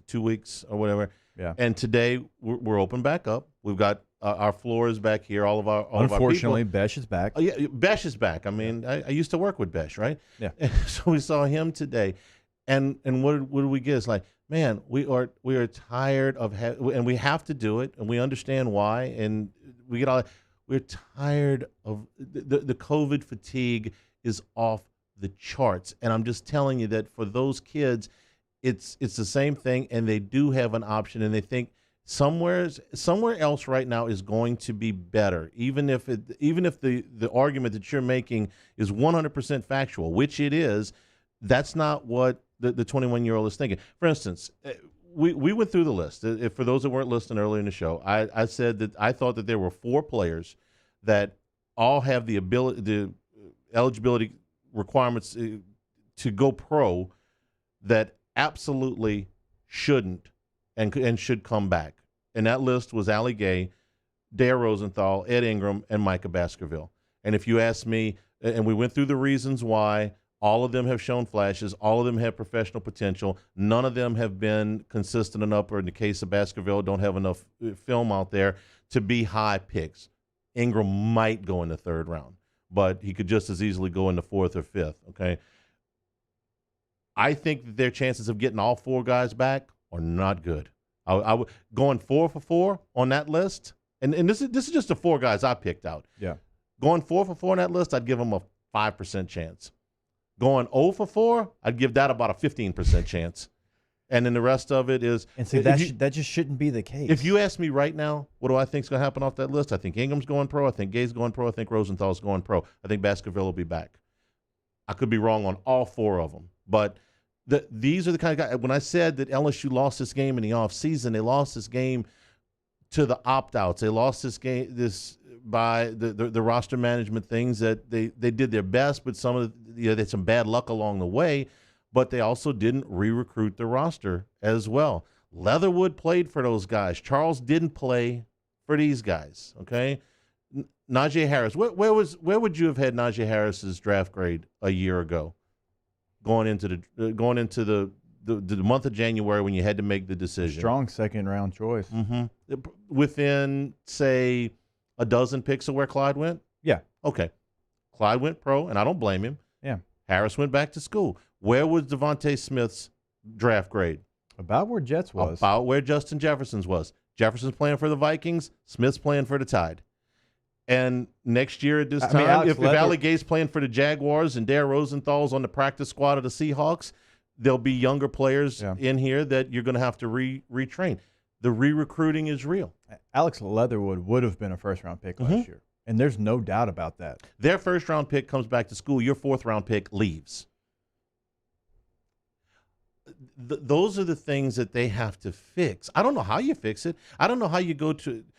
2 weeks or whatever. Yeah. And today we're open back up. We've got our floors back here. Unfortunately, Besh is back. Oh, yeah, Besh is back. I mean, I used to work with Besh, right? Yeah. And so we saw him today, and what did we get? It's like, man, we are tired of and we have to do it, and we understand why, and we get all. We're tired of the COVID fatigue is off the charts, and I'm just telling you that for those kids, it's the same thing, and they do have an option, and they think somewhere else right now is going to be better, even if the argument that you're making is 100% factual, which it is. That's not what the 21-year-old is thinking. For instance, we went through the list. For those that weren't listening earlier in the show, I said that I thought that there were 4 players that all have the eligibility requirements to go pro that absolutely shouldn't and should come back. And that list was Allie Gay, Dare Rosenthal, Ed Ingram, and Micah Baskerville. And if you ask me, and we went through the reasons why, all of them have shown flashes. All of them have professional potential. None of them have been consistent enough, or in the case of Baskerville, don't have enough film out there to be high picks. Ingram might go in the 3rd round, but he could just as easily go in the 4th or 5th, okay? I think that their chances of getting all 4 guys back are not good. I going 4 for 4 on that list, and this is just the 4 guys I picked out. Yeah. Going 4 for 4 on that list, I'd give them a 5% chance. Going 0 for 4, I'd give that about a 15% chance. And then the rest of it is... And so that just shouldn't be the case. If you ask me right now, what do I think is going to happen off that list? I think Ingram's going pro. I think Gay's going pro. I think Rosenthal's going pro. I think Baskerville will be back. I could be wrong on all 4 of them. But these are the kind of guys... When I said that LSU lost this game in the offseason, they lost this game to the opt-outs. They lost this game by the roster management things that they did their best, but they had some bad luck along the way, but they also didn't re-recruit the roster as well. Leatherwood played for those guys. Charles didn't play for these guys, okay? Najee Harris, where would you have had Najee Harris's draft grade a year ago going into the month of January when you had to make the decision? Strong 2nd-round choice. Mm-hmm. Within, say, a dozen picks of where Clyde went? Yeah. Okay. Clyde went pro, and I don't blame him. Yeah. Harris went back to school. Where was Devontae Smith's draft grade? About where Jets was. About where Justin Jefferson's was. Jefferson's playing for the Vikings. Smith's playing for the Tide. And next year at this time, if Allie Gay's playing for the Jaguars and Dare Rosenthal's on the practice squad of the Seahawks, there'll be younger players in here that you're going to have to retrain. The re-recruiting is real. Alex Leatherwood would have been a 1st-round pick last year, and there's no doubt about that. Their 1st-round pick comes back to school. Your 4th-round pick leaves. Those are the things that they have to fix. I don't know how you fix it. I don't know how you go to –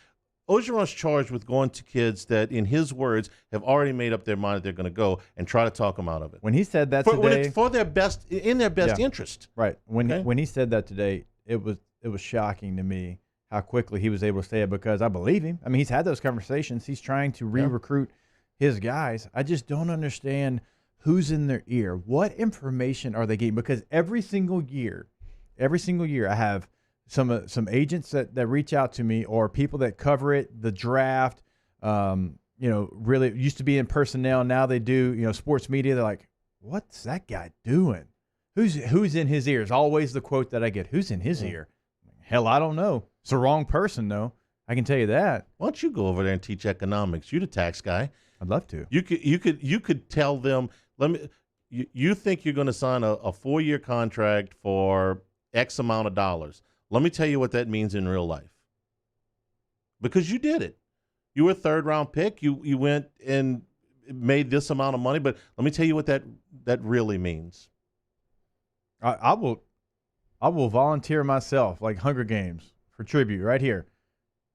Orgeron's charged with going to kids that, in his words, have already made up their mind that they're going to go and try to talk them out of it. When he said that when it's for their best – in their best interest. Right. When he said that today, it was shocking to me how quickly he was able to say it, because I believe him. I mean, he's had those conversations. He's trying to re-recruit his guys. I just don't understand who's in their ear. What information are they getting? Because every single year I have some agents that reach out to me, or people that cover it, the draft, really used to be in personnel. Now they do, sports media. They're like, what's that guy doing? Who's in his ear? Is always the quote that I get. Who's in his ear? Hell, I don't know. It's the wrong person, though. I can tell you that. Why don't you go over there and teach economics? You're the tax guy. I'd love to. You could tell them. You think you're going to sign a 4-year contract for X amount of dollars. Let me tell you what that means in real life. Because you did it. You were a 3rd-round pick. You went and made this amount of money. But let me tell you what that really means. I will volunteer myself, like Hunger Games, for tribute right here.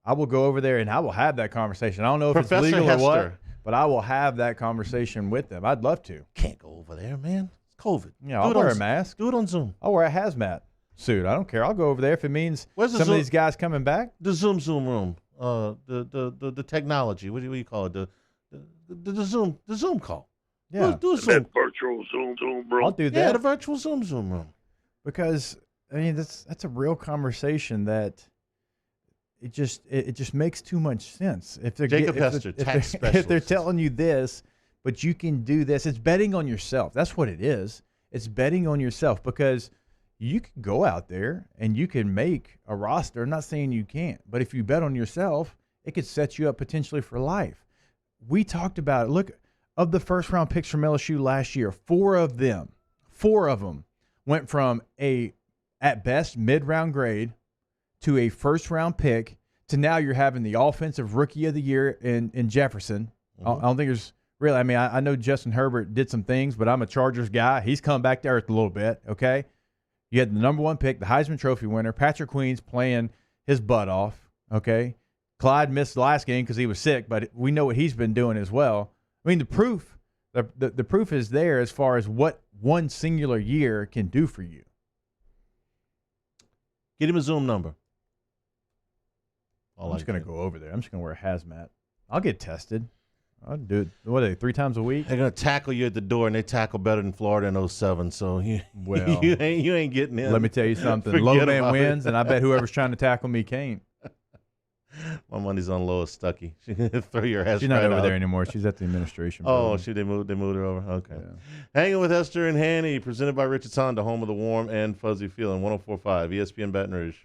I will go over there and I will have that conversation. I don't know if Professor it's legal Hester. or what, but I will have that conversation with them. I'd love to. Can't go over there, man. It's COVID. Yeah, I'll wear a mask. Do it on Zoom. I'll wear a hazmat suit. I don't care. I'll go over there if it means some of these guys coming back. The Zoom room. The technology. What do you call it? The Zoom call. Yeah. Do a Zoom. Virtual Zoom room. I'll do that. Yeah, the virtual Zoom room. Because I mean that's a real conversation that it just makes too much sense. If they're Jacob Hester, tax specialist. If they're telling you this, but you can do this, it's betting on yourself. That's what it is. It's betting on yourself because you can go out there and you can make a roster. I'm not saying you can't, but if you bet on yourself, it could set you up potentially for life. We talked about it. Look, of the first round picks from LSU last year, four of them went from at best mid-round grade to a first-round pick to now you're having the offensive rookie of the year in Jefferson. I don't think there's really – I mean, I know Justin Herbert did some things, but I'm a Chargers guy. He's come back to earth a little bit, okay? You had the number one pick, the Heisman Trophy winner, Patrick Queen's playing his butt off, okay? Clyde missed the last game because he was sick, but we know what he's been doing as well. I mean, the proof is there as far as what one singular year can do for you. Get him a Zoom number. I'm just going to go over there. I'm just going to wear a hazmat. I'll get tested. I'll do it, what are they, 3 times a week? They're going to tackle you at the door, and they tackle better than Florida in 07, so you ain't getting in. Let me tell you something. Low man wins, and I bet whoever's trying to tackle me can't. My money's on Lois Stuckey. Throw your ass. She's not over there anymore. She's at the administration. Oh, they moved her over. Okay. Yeah. Hanging with Hester and Hanny, presented by Richards Honda, home of the warm and fuzzy feeling. 104.5 ESPN Baton Rouge.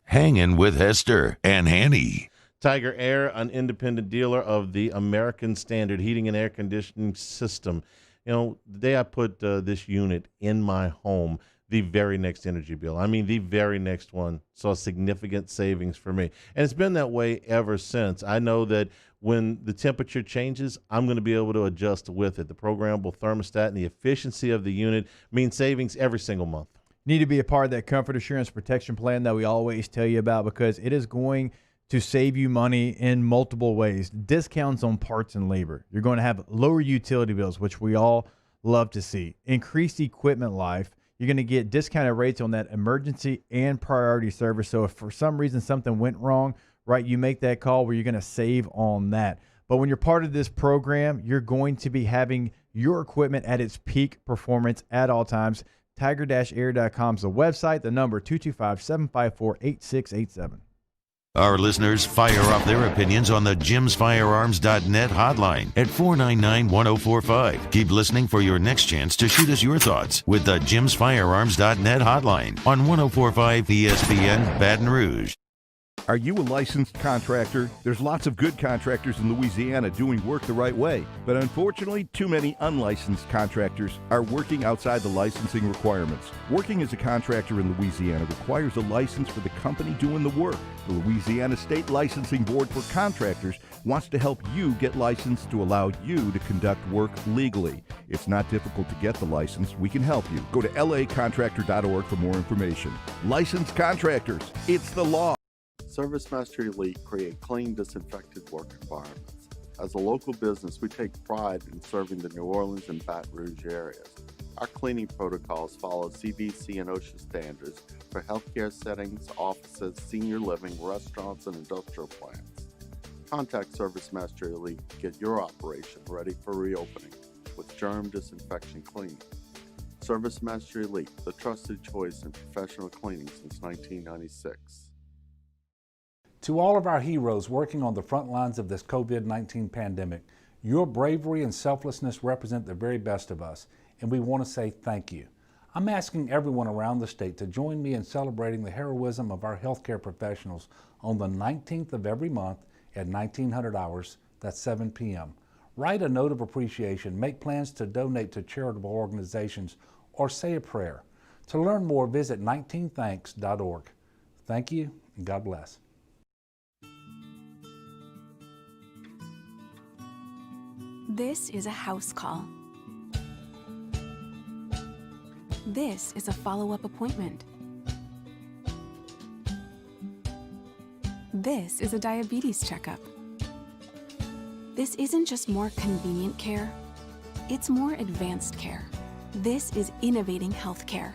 Hanging with Hester and Hanny. Tiger Air, an independent dealer of the American Standard heating and air conditioning system. You know, the day I put this unit in my home, the very next energy bill, the very next one, saw significant savings for me. And it's been that way ever since. I know that when the temperature changes, I'm going to be able to adjust with it. The programmable thermostat and the efficiency of the unit means savings every single month. Need to be a part of that comfort assurance protection plan that we always tell you about because it is going to save you money in multiple ways. Discounts on parts and labor. You're going to have lower utility bills, which we all love to see. Increased equipment life. You're going to get discounted rates on that emergency and priority service. So if for some reason something went wrong, right, you make that call where you're going to save on that. But when you're part of this program, you're going to be having your equipment at its peak performance at all times. Tiger-air.com is the website. The number 225-754-8687. Our listeners fire off their opinions on the jimsfirearms.net hotline at 499-1045. Keep listening for your next chance to shoot us your thoughts with the jimsfirearms.net hotline on 104.5 ESPN Baton Rouge. Are you a licensed contractor? There's lots of good contractors in Louisiana doing work the right way, but unfortunately, too many unlicensed contractors are working outside the licensing requirements. Working as a contractor in Louisiana requires a license for the company doing the work. The Louisiana State Licensing Board for Contractors wants to help you get licensed to allow you to conduct work legally. It's not difficult to get the license. We can help you. Go to lacontractor.org for more information. Licensed contractors, it's the law. ServiceMaster Elite create clean, disinfected work environments. As a local business, we take pride in serving the New Orleans and Baton Rouge areas. Our cleaning protocols follow CDC and OSHA standards for healthcare settings, offices, senior living, restaurants, and industrial plants. Contact ServiceMaster Elite to get your operation ready for reopening with germ disinfection cleaning. ServiceMaster Elite, the trusted choice in professional cleaning since 1996. To all of our heroes working on the front lines of this COVID-19 pandemic, your bravery and selflessness represent the very best of us, and we want to say thank you. I'm asking everyone around the state to join me in celebrating the heroism of our healthcare professionals on the 19th of every month at 1900 hours, that's 7 p.m. Write a note of appreciation, make plans to donate to charitable organizations, or say a prayer. To learn more, visit 19thanks.org. Thank you, and God bless. This is a house call. This is a follow-up appointment. This is a diabetes checkup. This isn't just more convenient care, it's more advanced care. This is innovating healthcare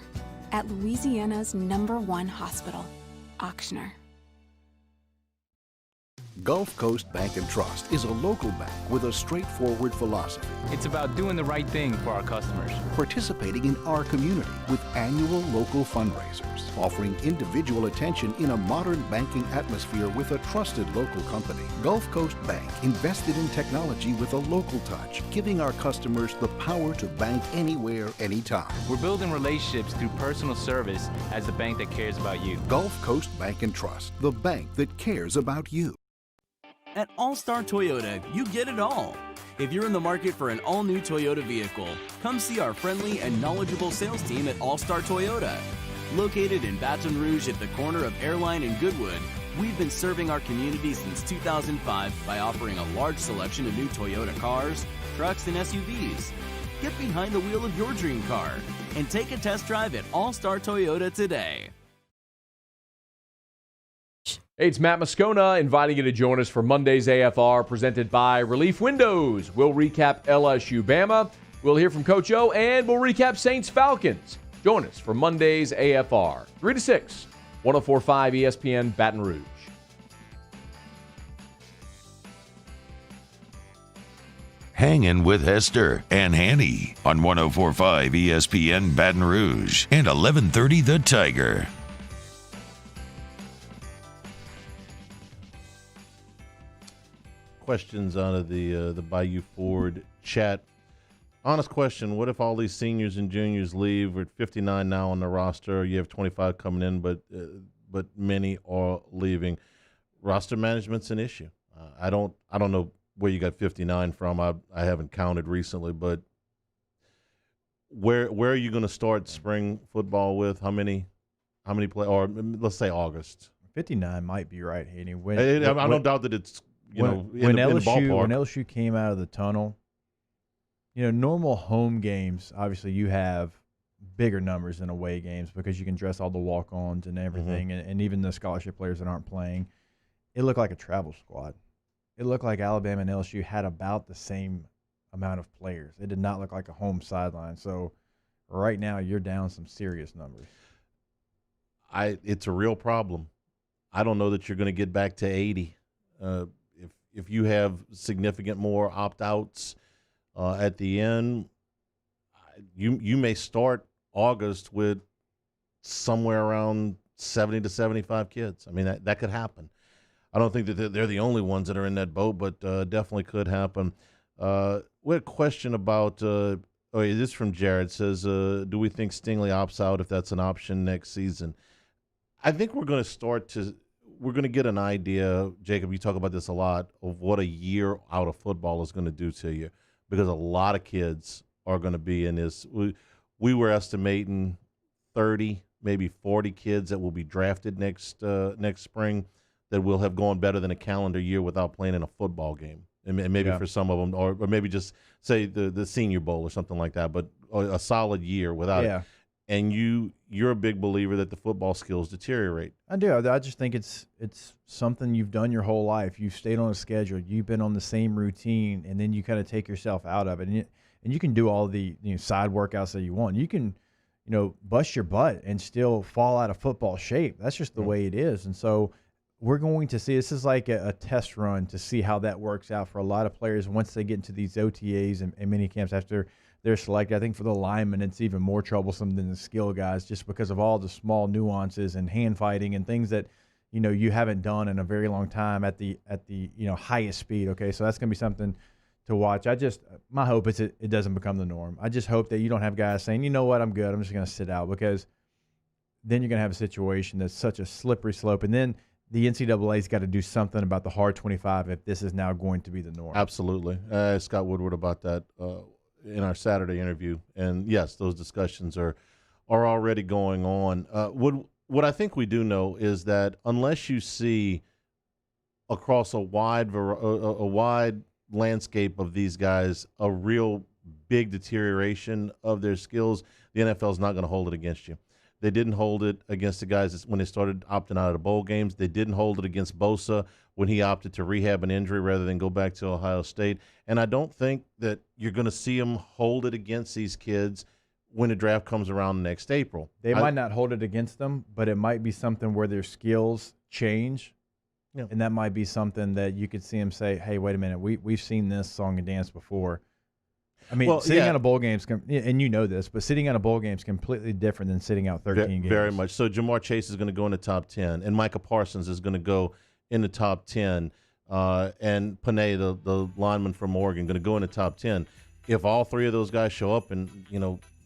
at Louisiana's #1 hospital, Auctioner. Gulf Coast Bank and Trust is a local bank with a straightforward philosophy. It's about doing the right thing for our customers. Participating in our community with annual local fundraisers, offering individual attention in a modern banking atmosphere with a trusted local company. Gulf Coast Bank invested in technology with a local touch, giving our customers the power to bank anywhere, anytime. We're building relationships through personal service as the bank that cares about you. Gulf Coast Bank and Trust, the bank that cares about you. At All-Star Toyota, you get it all. If you're in the market for an all-new Toyota vehicle, come see our friendly and knowledgeable sales team at All-Star Toyota. Located in Baton Rouge at the corner of Airline and Goodwood, we've been serving our community since 2005 by offering a large selection of new Toyota cars, trucks, and SUVs. Get behind the wheel of your dream car and take a test drive at All-Star Toyota today. Hey, it's Matt Moscona inviting you to join us for Monday's AFR presented by Relief Windows. We'll recap LSU Bama, we'll hear from Coach O, and we'll recap Saints Falcons. Join us for Monday's AFR, 3 to 6, 104.5 ESPN Baton Rouge. Hangin with Hester and Hanny on 104.5 ESPN Baton Rouge and 1130 The Tiger. Questions out of the Bayou Ford chat. Honest question: what if all these seniors and juniors leave? We're at 59 now on the roster. You have 25 coming in, but many are leaving. Roster management's an issue. I don't know where you got 59 from. I haven't counted recently, but where are you going to start spring football with? How many play? Or let's say August. 59 might be right, Haney. I don't doubt that it's. When LSU came out of the tunnel, normal home games, obviously you have bigger numbers than away games because you can dress all the walk-ons and everything, and even the scholarship players that aren't playing. It looked like a travel squad. It looked like Alabama and LSU had about the same amount of players. It did not look like a home sideline. So right now you're down some serious numbers. It's a real problem. I don't know that you're going to get back to 80. If you have significant more opt-outs at the end, you may start August with somewhere around 70 to 75 kids. I mean, that could happen. I don't think that they're the only ones that are in that boat, but definitely could happen. We had a question about this is from Jared. It says, do we think Stingley opts out if that's an option next season? I think we're going to get an idea, Jacob, you talk about this a lot, of what a year out of football is going to do to you, because a lot of kids are going to be in this. We were estimating 30, maybe 40 kids that will be drafted next spring that will have gone better than a calendar year without playing in a football game. And maybe for some of them, or maybe just say the Senior Bowl or something like that, but a solid year without it. And you're a big believer that the football skills deteriorate. I do. I just think it's something you've done your whole life. You've stayed on a schedule. You've been on the same routine, and then you kind of take yourself out of it. And you can do all the side workouts that you want. You can, bust your butt and still fall out of football shape. That's just the way it is. And so we're going to see, this is like a test run to see how that works out for a lot of players once they get into these OTAs and mini camps after they're selected. I think for the linemen, it's even more troublesome than the skill guys, just because of all the small nuances and hand fighting and things that you haven't done in a very long time at the highest speed. Okay, so that's going to be something to watch. My hope is it doesn't become the norm. I just hope that you don't have guys saying, you know what, I'm good, I'm just going to sit out, because then you're going to have a situation that's such a slippery slope, and then the NCAA's got to do something about the hard 25 if this is now going to be the norm. Absolutely. Scott Woodward about that in our Saturday interview, and yes, those discussions are already going on. What I think we do know is that unless you see across a wide landscape of these guys a real big deterioration of their skills, the NFL is not going to hold it against you. They didn't hold it against the guys when they started opting out of the bowl games. They didn't hold it against Bosa when he opted to rehab an injury rather than go back to Ohio State. And I don't think that you're going to see them hold it against these kids when the draft comes around next April. They might not hold it against them, but it might be something where their skills change. Yeah. And that might be something that you could see them say, hey, wait a minute, we've seen this song and dance before. I mean, sitting on a bowl game, and you know this, but sitting on a bowl game is completely different than sitting out 13 games. Very much. So Jamar Chase is going to go in the top 10, and Micah Parsons is going to go in the top 10, and Panay, the lineman from Oregon, going to go in the top 10. If all three of those guys show up and,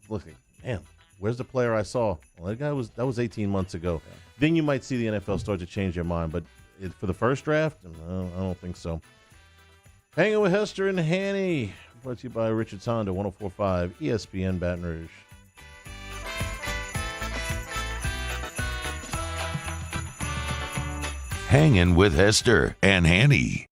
look, man, where's the player I saw? Well, that was 18 months ago. Yeah. Then you might see the NFL start to change their mind. But for the first draft, I don't think so. Hanging with Hester and Hanny, brought to you by Richard's Honda, 104.5 ESPN Baton Rouge. Hanging with Hester and Hanny.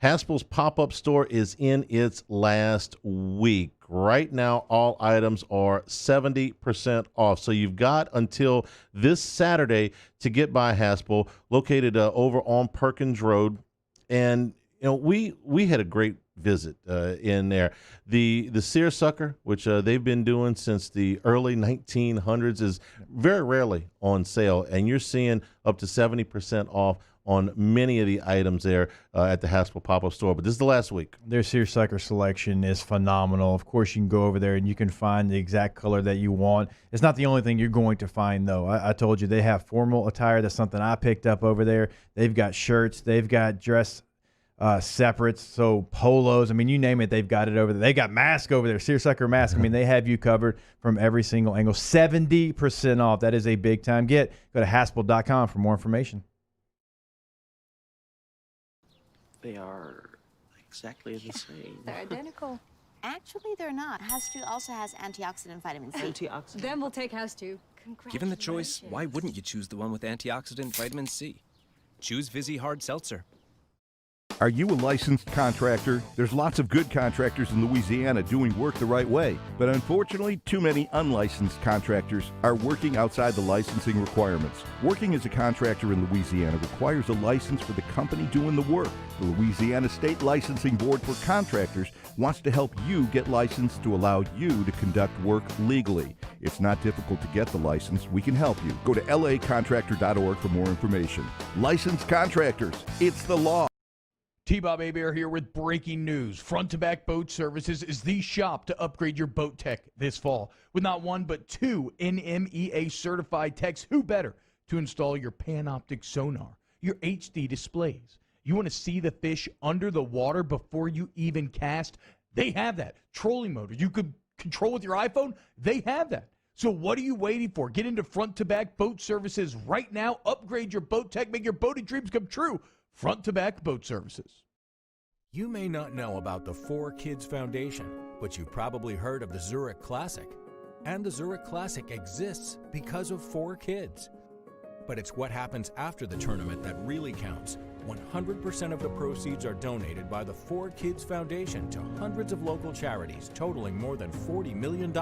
Haspel's pop-up store is in its last week. Right now, all items are 70% off. So you've got until this Saturday to get by Haspel, located over on Perkins Road. And, we had a great visit in there. The seersucker, which they've been doing since the early 1900s, is very rarely on sale. And you're seeing up to 70% off on many of the items there at the Haspel pop-up store. But this is the last week. Their seersucker selection is phenomenal. Of course, you can go over there and you can find the exact color that you want. It's not the only thing you're going to find, though. I told you they have formal attire. That's something I picked up over there. They've got shirts. They've got dress separates, so polos. I mean, you name it, they've got it over there. They got mask over there, seersucker mask. I mean, they have you covered from every single angle. 70% off. That is a big-time get. Go to Haspel.com for more information. They are exactly the same. They're identical. Actually, they're not. House 2 also has antioxidant vitamin C. Antioxidant? Then we'll take House 2. Given the choice, why wouldn't you choose the one with antioxidant vitamin C? Choose Vizzy Hard Seltzer. Are you a licensed contractor? There's lots of good contractors in Louisiana doing work the right way, but unfortunately, too many unlicensed contractors are working outside the licensing requirements. Working as a contractor in Louisiana requires a license for the company doing the work. The Louisiana State Licensing Board for Contractors wants to help you get licensed to allow you to conduct work legally. It's not difficult to get the license. We can help you. Go to lacontractor.org for more information. Licensed contractors, it's the law. T-Bob Hebert here with breaking news. Front-to-Back Boat Services is the shop to upgrade your boat tech this fall. With not one but two NMEA certified techs, who better to install your Panoptic sonar, your HD displays. You want to see the fish under the water before you even cast? They have that. Trolling motor you could control with your iPhone? They have that. So what are you waiting for? Get into Front-to-Back Boat Services right now. Upgrade your boat tech. Make your boating dreams come true. Front-to-Back Boat Services. You may not know about the 4Kids Foundation, but you've probably heard of the Zurich Classic. And the Zurich Classic exists because of 4 kids. But it's what happens after the tournament that really counts. 100% of the proceeds are donated by the 4Kids Foundation to hundreds of local charities, totaling more than $40 million,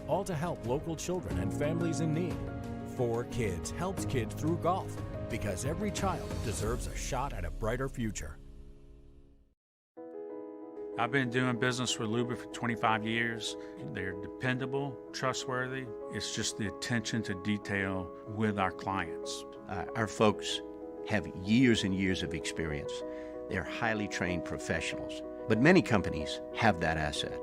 all to help local children and families in need. 4Kids helps kids through golf, because every child deserves a shot at a brighter future. I've been doing business with Luba for 25 years. They're dependable, trustworthy. It's just the attention to detail with our clients. Our folks have years and years of experience. They're highly trained professionals. But many companies have that asset.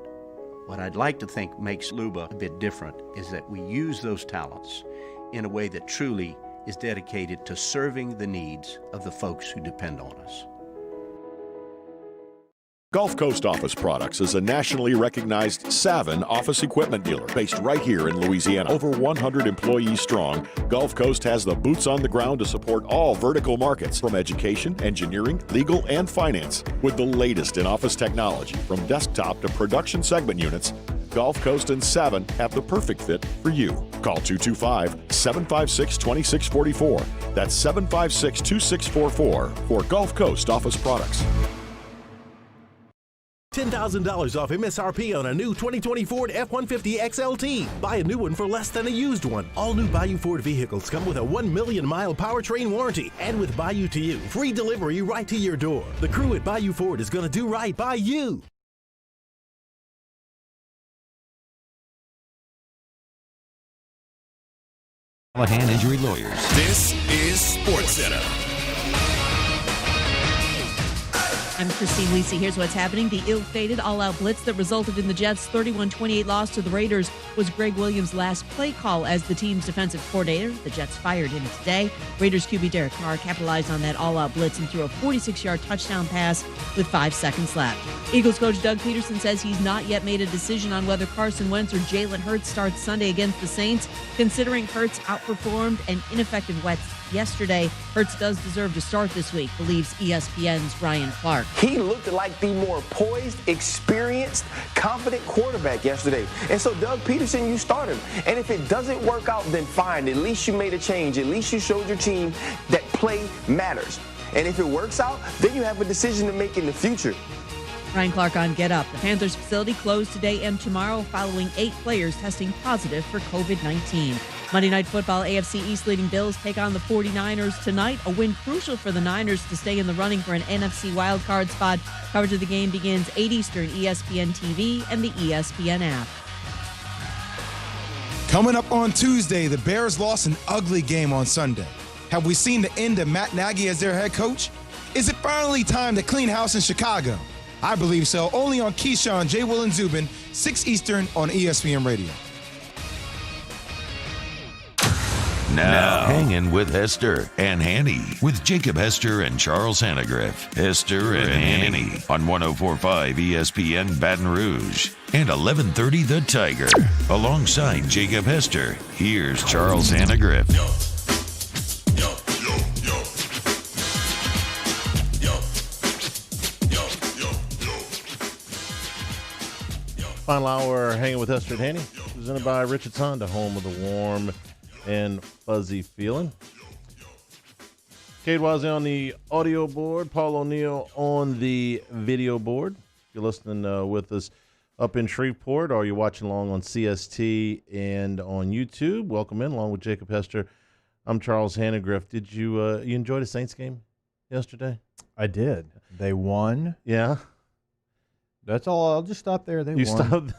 What I'd like to think makes Luba a bit different is that we use those talents in a way that truly is dedicated to serving the needs of the folks who depend on us. Gulf Coast Office Products is a nationally recognized Savin office equipment dealer based right here in Louisiana. Over 100 employees strong, Gulf Coast has the boots on the ground to support all vertical markets, from education, engineering, legal, and finance. With the latest in office technology, from desktop to production segment units, Gulf Coast and Savin have the perfect fit for you. Call 225-756-2644. That's 756-2644 for Gulf Coast Office Products. $10,000 off MSRP on a new 2020 Ford F-150 XLT. Buy a new one for less than a used one. All new Bayou Ford vehicles come with a 1 million mile powertrain warranty. And with Bayou to You, free delivery right to your door. The crew at Bayou Ford is going to do right by you. Hand Injury Lawyers. This is SportsCenter. I'm Christine Lisi. Here's what's happening. The ill-fated all-out blitz that resulted in the Jets' 31-28 loss to the Raiders was Greg Williams' last play call as the team's defensive coordinator. The Jets fired him today. Raiders QB Derek Carr capitalized on that all-out blitz and threw a 46-yard touchdown pass with 5 seconds left. Eagles coach Doug Peterson says he's not yet made a decision on whether Carson Wentz or Jalen Hurts starts Sunday against the Saints. Considering Hurts outperformed an ineffective Wentz yesterday, Hurts does deserve to start this week, believes ESPN's Ryan Clark. He looked like the more poised, experienced, confident quarterback yesterday. And so, Doug Peterson, you start him. And if it doesn't work out, then fine. At least you made a change. At least you showed your team that play matters. And if it works out, then you have a decision to make in the future. Ryan Clark on Get Up. The Panthers facility closed today and tomorrow following 8 players testing positive for COVID-19. Monday Night Football, AFC East leading Bills take on the 49ers tonight. A win crucial for the Niners to stay in the running for an NFC wildcard spot. Coverage of the game begins 8 Eastern, ESPN TV and the ESPN app. Coming up on Tuesday, the Bears lost an ugly game on Sunday. Have we seen the end of Matt Nagy as their head coach? Is it finally time to clean house in Chicago? I believe so. Only on Keyshawn, J. Will, and Zubin, 6 Eastern on ESPN Radio. Now, Hangin with Hester and Hanny with Jacob Hester and Charles Hanagriff. Hester and Hanny on 104.5 ESPN Baton Rouge and 1130 The Tiger. Alongside Jacob Hester, here's Charles Hanagriff. Final hour Hanging with Hester and Hanny, presented by Richard's Honda, home of the warm and fuzzy feeling. Cade Wazzy on the audio board, Paul O'Neill on the video board. If you're listening with us up in Shreveport, or you're watching along on CST and on YouTube, welcome in, along with Jacob Hester. I'm Charles Hanagriff. Did you enjoy the Saints game yesterday? I did. They won. Yeah. That's all. I'll just stop there. They won. Stopped.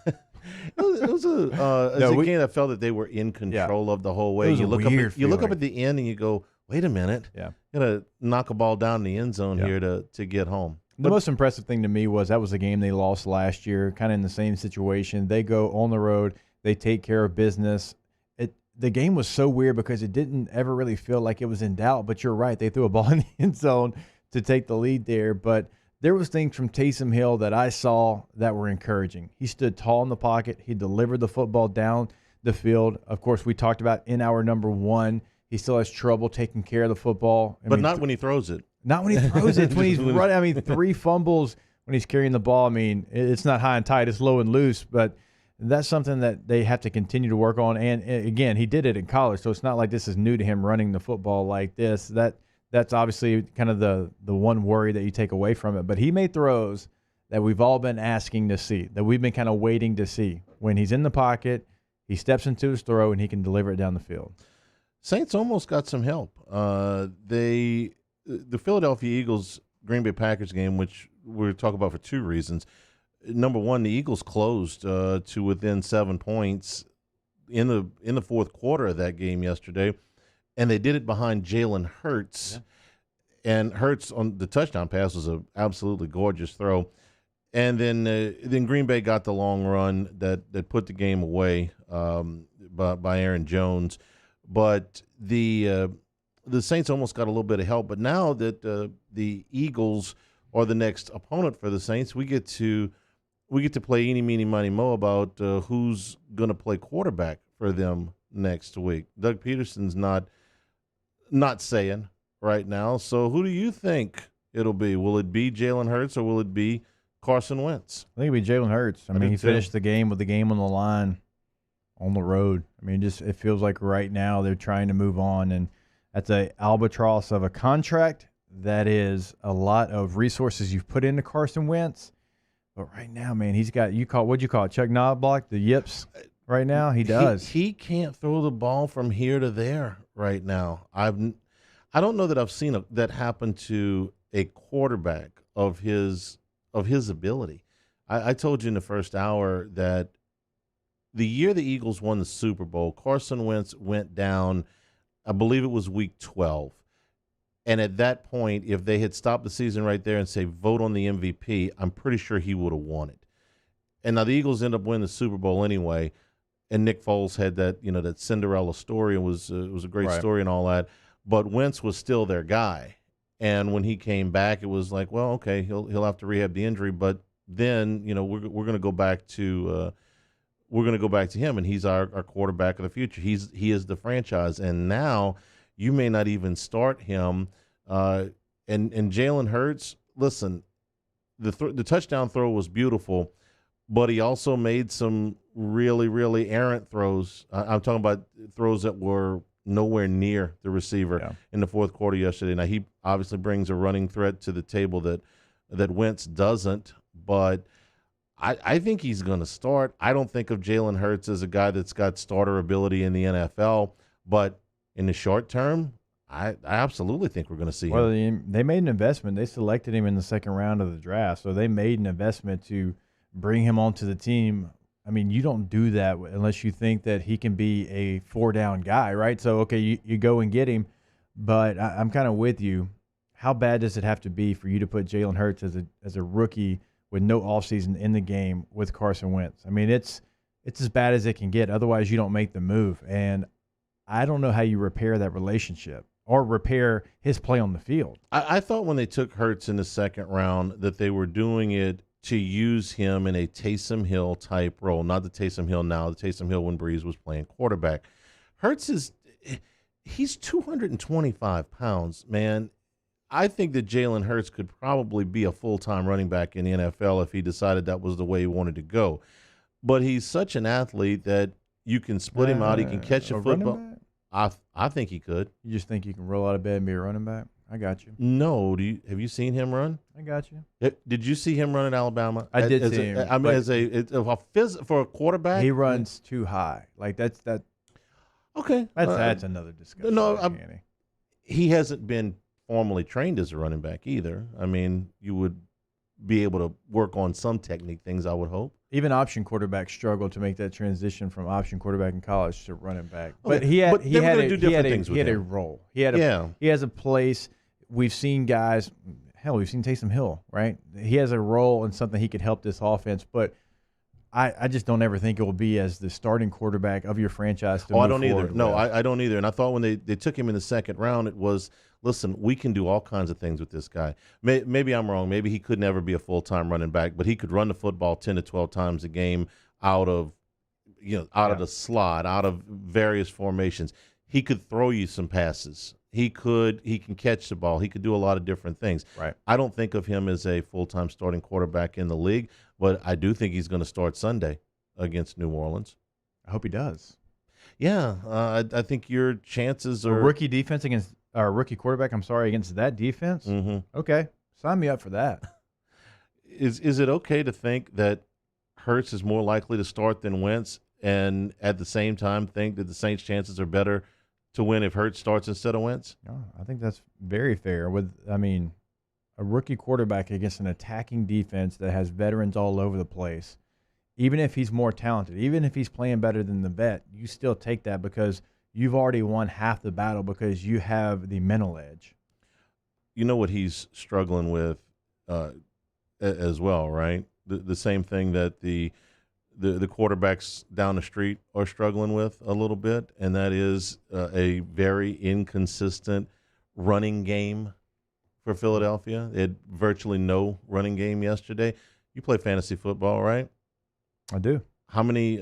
It was a game that felt that they were in control of the whole way. You look up at the end and you go, wait a minute. Yeah. Gotta knock a ball down the end zone here to get home. The most impressive thing to me was that was a game they lost last year, kind of in the same situation. They go on the road, they take care of business. The game was so weird because it didn't ever really feel like it was in doubt, but you're right. They threw a ball in the end zone to take the lead there, but there was things from Taysom Hill that I saw that were encouraging. He stood tall in the pocket. He delivered the football down the field. Of course, we talked about in our number one, he still has trouble taking care of the football. But not when he throws it. Not when he throws it. It's when he's running. I mean, 3 fumbles when he's carrying the ball. I mean, it's not high and tight. It's low and loose. But that's something that they have to continue to work on. And again, he did it in college, so it's not like this is new to him running the football like this. That's obviously kind of the one worry that you take away from it. But he made throws that we've all been asking to see, that we've been kind of waiting to see. When he's in the pocket, he steps into his throw, and he can deliver it down the field. Saints almost got some help. The Philadelphia Eagles Green Bay Packers game, which we're talking about for 2 reasons. Number one, the Eagles closed to within 7 points in the fourth quarter of that game yesterday. And they did it behind Jalen Hurts. Yeah. And Hurts on the touchdown pass was an absolutely gorgeous throw. And then Green Bay got the long run that put the game away by Aaron Jones. But the Saints almost got a little bit of help. But now that the Eagles are the next opponent for the Saints, we get to play eeny, meeny, miny, mo about who's going to play quarterback for them next week. Doug Peterson's not saying right now. So who do you think it'll be? Will it be Jalen Hurts or will it be Carson Wentz? I think it'll be Jalen Hurts. I mean, he finished the game with the game on the line on the road. I mean, it feels like right now they're trying to move on, and that's a albatross of a contract. That is a lot of resources you've put into Carson Wentz. But right now, man, he's got what'd you call it? Chuck Knobloch, the yips. Right now, he does. He can't throw the ball from here to there right now. I don't know that I've seen that happen to a quarterback of his ability. I told you in the first hour that the year the Eagles won the Super Bowl, Carson Wentz went down, I believe it was week 12. And at that point, if they had stopped the season right there and say, vote on the MVP, I'm pretty sure he would have won it. And now the Eagles end up winning the Super Bowl anyway. And Nick Foles had that Cinderella story. It was a great story and all that. But Wentz was still their guy. And when he came back, it was like, well, okay, he'll have to rehab the injury. But then, we're going to go back to him, and he's our quarterback of the future. He is the franchise. And now you may not even start him. And Jalen Hurts, listen, the touchdown throw was beautiful, but he also made some really, really errant throws. I'm talking about throws that were nowhere near the receiver in the fourth quarter yesterday. Now, he obviously brings a running threat to the table that Wentz doesn't, but I think he's going to start. I don't think of Jalen Hurts as a guy that's got starter ability in the NFL, but in the short term, I absolutely think we're going to see him. Well, they made an investment. They selected him in the second round of the draft, so they made an investment to bring him onto the team. I mean, you don't do that unless you think that he can be a four-down guy, right? So, okay, you go and get him, but I'm kind of with you. How bad does it have to be for you to put Jalen Hurts as a rookie with no offseason in the game with Carson Wentz? I mean, it's as bad as it can get. Otherwise, you don't make the move. And I don't know how you repair that relationship or repair his play on the field. I thought when they took Hurts in the second round that they were doing it to use him in a Taysom Hill type role, not the Taysom Hill now, the Taysom Hill when Breeze was playing quarterback. Hurts he's 225 pounds, man. I think that Jalen Hurts could probably be a full-time running back in the NFL if he decided that was the way he wanted to go. But he's such an athlete that you can split him out. He can catch a football. I think he could. You just think you can roll out of bed and be a running back? I got you. No, have you seen him run? I got you. Did you see him run at Alabama? I did see him. I mean, for a quarterback, he runs too high. Like that's that. Okay, that's another discussion. No, he hasn't been formally trained as a running back either. I mean, you would be able to work on some technique things, I would hope. Even option quarterbacks struggle to make that transition from option quarterback in college to running back. Okay. But he had a role. He has a place. We've seen guys. Hell, we've seen Taysom Hill, right? He has a role and something he could help this offense, but I just don't ever think it will be as the starting quarterback of your franchise. I don't either. No, I don't either. And I thought when they took him in the second round, it was, listen, we can do all kinds of things with this guy. Maybe I'm wrong. Maybe he could never be a full-time running back, but he could run the football 10 to 12 times a game out of the slot, out of various formations. He could throw you some passes. He can catch the ball. He could do a lot of different things. Right. I don't think of him as a full-time starting quarterback in the league, but I do think he's going to start Sunday against New Orleans. I hope he does. Yeah, I think your chances are rookie defense against rookie quarterback. I'm sorry, against that defense. Mm-hmm. Okay, sign me up for that. Is it okay to think that Hurts is more likely to start than Wentz, and at the same time think that the Saints' chances are better to win if Hurts starts instead of Wentz? No, I think that's very fair. A rookie quarterback against an attacking defense that has veterans all over the place, even if he's more talented, even if he's playing better than the vet, you still take that because you've already won half the battle because you have the mental edge. You know what he's struggling with as well, right? The same thing that the quarterbacks down the street are struggling with a little bit, and that is a very inconsistent running game for Philadelphia. They had virtually no running game yesterday. You play fantasy football, right? I do. How many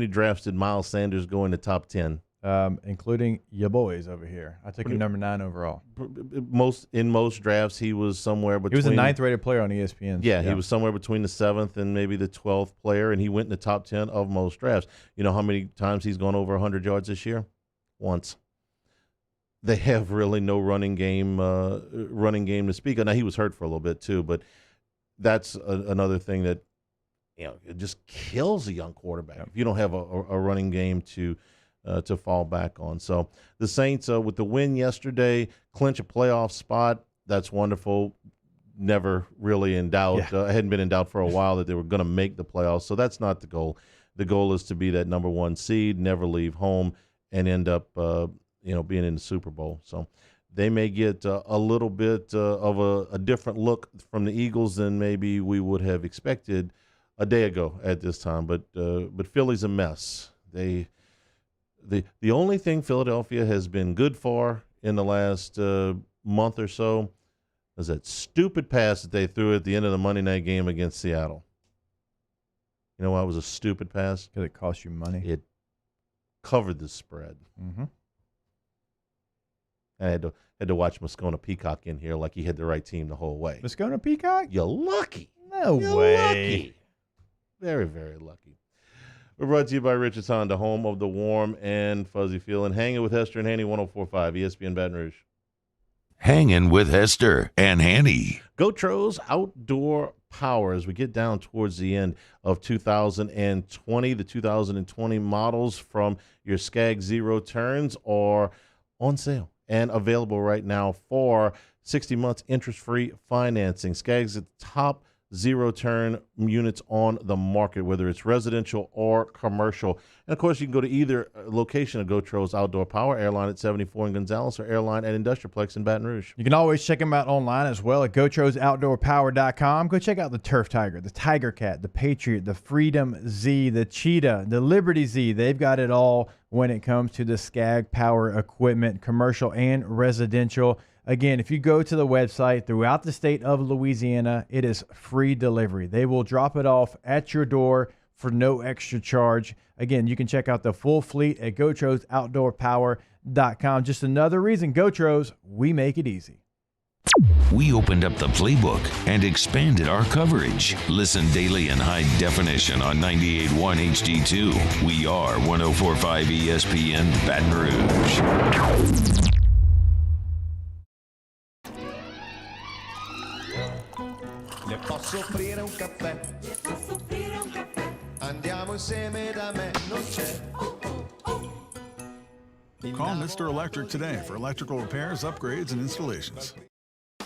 drafts did Miles Sanders go in the top 10? Including your boys over here. I took him number 9 overall. In most drafts, he was somewhere between. He was a 9th-rated player on ESPN. Yeah, he was somewhere between the 7th and maybe the 12th player, and he went in the top 10 of most drafts. You know how many times he's gone over 100 yards this year? Once. They have really no running game to speak of. Now, he was hurt for a little bit too, but that's another thing that, it just kills a young quarterback if you don't have a running game to fall back on. So the Saints, with the win yesterday, clinch a playoff spot. That's wonderful. Never really in doubt. I hadn't been in doubt for a while that they were going to make the playoffs. So that's not the goal. The goal is to be that number one seed, never leave home, and end up, being in the Super Bowl. So they may get a little bit of a different look from the Eagles than maybe we would have expected a day ago at this time. But Philly's a mess. The only thing Philadelphia has been good for in the last month or so is that stupid pass that they threw at the end of the Monday night game against Seattle. You know why it was a stupid pass? Because it cost you money. It covered the spread. Mm-hmm. I had to watch Moscona Peacock in here like he had the right team the whole way. Moscona Peacock? You're lucky. No You're way. Lucky. Very, very lucky. We're brought to you by Richards Honda, home of the warm and fuzzy feeling. Hanging with Hester and Hanny, 104.5 ESPN Baton Rouge. Hanging with Hester and Hanny. Gotros Outdoor Power as we get down towards the end of 2020. The 2020 models from your Skag Zero turns are on sale and available right now for 60 months interest-free financing. Skag's at the top zero-turn units on the market, whether it's residential or commercial. And, of course, you can go to either location of Gotros Outdoor Power, Airline at 74 in Gonzales or Airline at Industrialplex in Baton Rouge. You can always check them out online as well at GotrosOutdoorPower.com. Go check out the Turf Tiger, the Tiger Cat, the Patriot, the Freedom Z, the Cheetah, the Liberty Z. They've got it all when it comes to the Skag Power equipment, commercial and residential. Again, if you go to the website throughout the state of Louisiana, it is free delivery. They will drop it off at your door for no extra charge. Again, you can check out the full fleet at GotrosOutdoorPower.com. Just another reason, Gotros, we make it easy. We opened up the playbook and expanded our coverage. Listen daily in high definition on 98.1 HD2. We are 104.5 ESPN Baton Rouge. Le posso offrire un caffè? Andiamo insieme da me, non c'è. Call Mr. Electric today for electrical repairs, upgrades, and installations.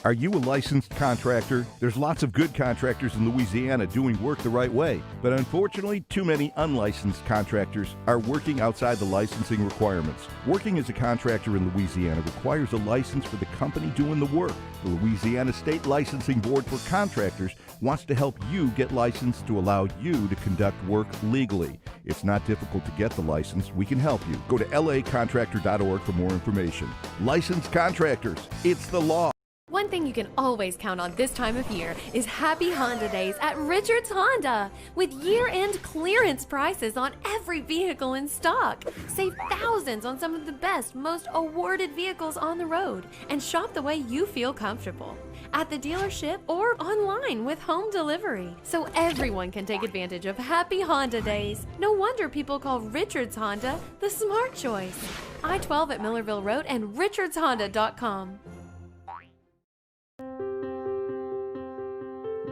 Are you a licensed contractor? There's lots of good contractors in Louisiana doing work the right way, but unfortunately, too many unlicensed contractors are working outside the licensing requirements. Working as a contractor in Louisiana requires a license for the company doing the work. The Louisiana State Licensing Board for Contractors wants to help you get licensed to allow you to conduct work legally. It's not difficult to get the license. We can help you. Go to lacontractor.org for more information. Licensed contractors, it's the law. One thing you can always count on this time of year is Happy Honda Days at Richards Honda. With year-end clearance prices on every vehicle in stock. Save thousands on some of the best, most awarded vehicles on the road. And shop the way you feel comfortable. At the dealership or online with home delivery. So everyone can take advantage of Happy Honda Days. No wonder people call Richards Honda the smart choice. I-12 at Millerville Road and richardshonda.com.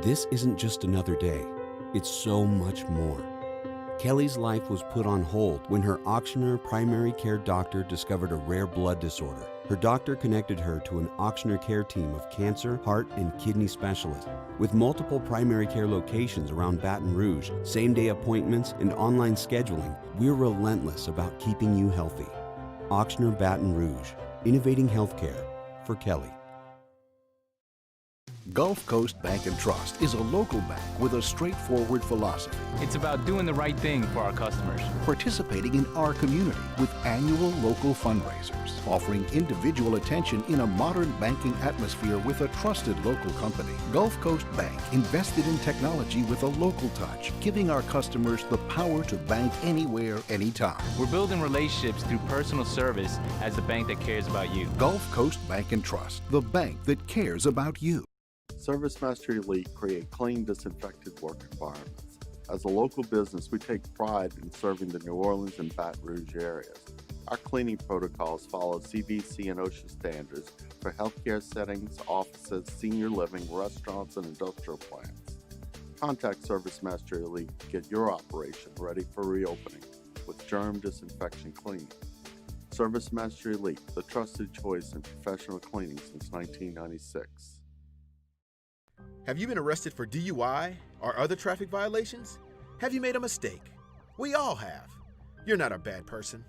This isn't just another day. It's so much more. Kelly's life was put on hold when her auctioneer primary care doctor discovered a rare blood disorder. Her doctor connected her to an auctioneer care team of cancer, heart, and kidney specialists. With multiple primary care locations around Baton Rouge, same-day appointments, and online scheduling, we're relentless about keeping you healthy. Auctioneer Baton Rouge, innovating healthcare for Kelly. Gulf Coast Bank & Trust is a local bank with a straightforward philosophy. It's about doing the right thing for our customers. Participating in our community with annual local fundraisers. Offering individual attention in a modern banking atmosphere with a trusted local company. Gulf Coast Bank invested in technology with a local touch, giving our customers the power to bank anywhere, anytime. We're building relationships through personal service as the bank that cares about you. Gulf Coast Bank & Trust, the bank that cares about you. Service Master Elite create clean, disinfected work environments. As a local business, we take pride in serving the New Orleans and Baton Rouge areas. Our cleaning protocols follow CDC and OSHA standards for healthcare settings, offices, senior living, restaurants, and industrial plants. Contact Service Master Elite to get your operation ready for reopening with germ disinfection cleaning. Service Master Elite, the trusted choice in professional cleaning since 1996. Have you been arrested for DUI or other traffic violations? Have you made a mistake? We all have. You're not a bad person.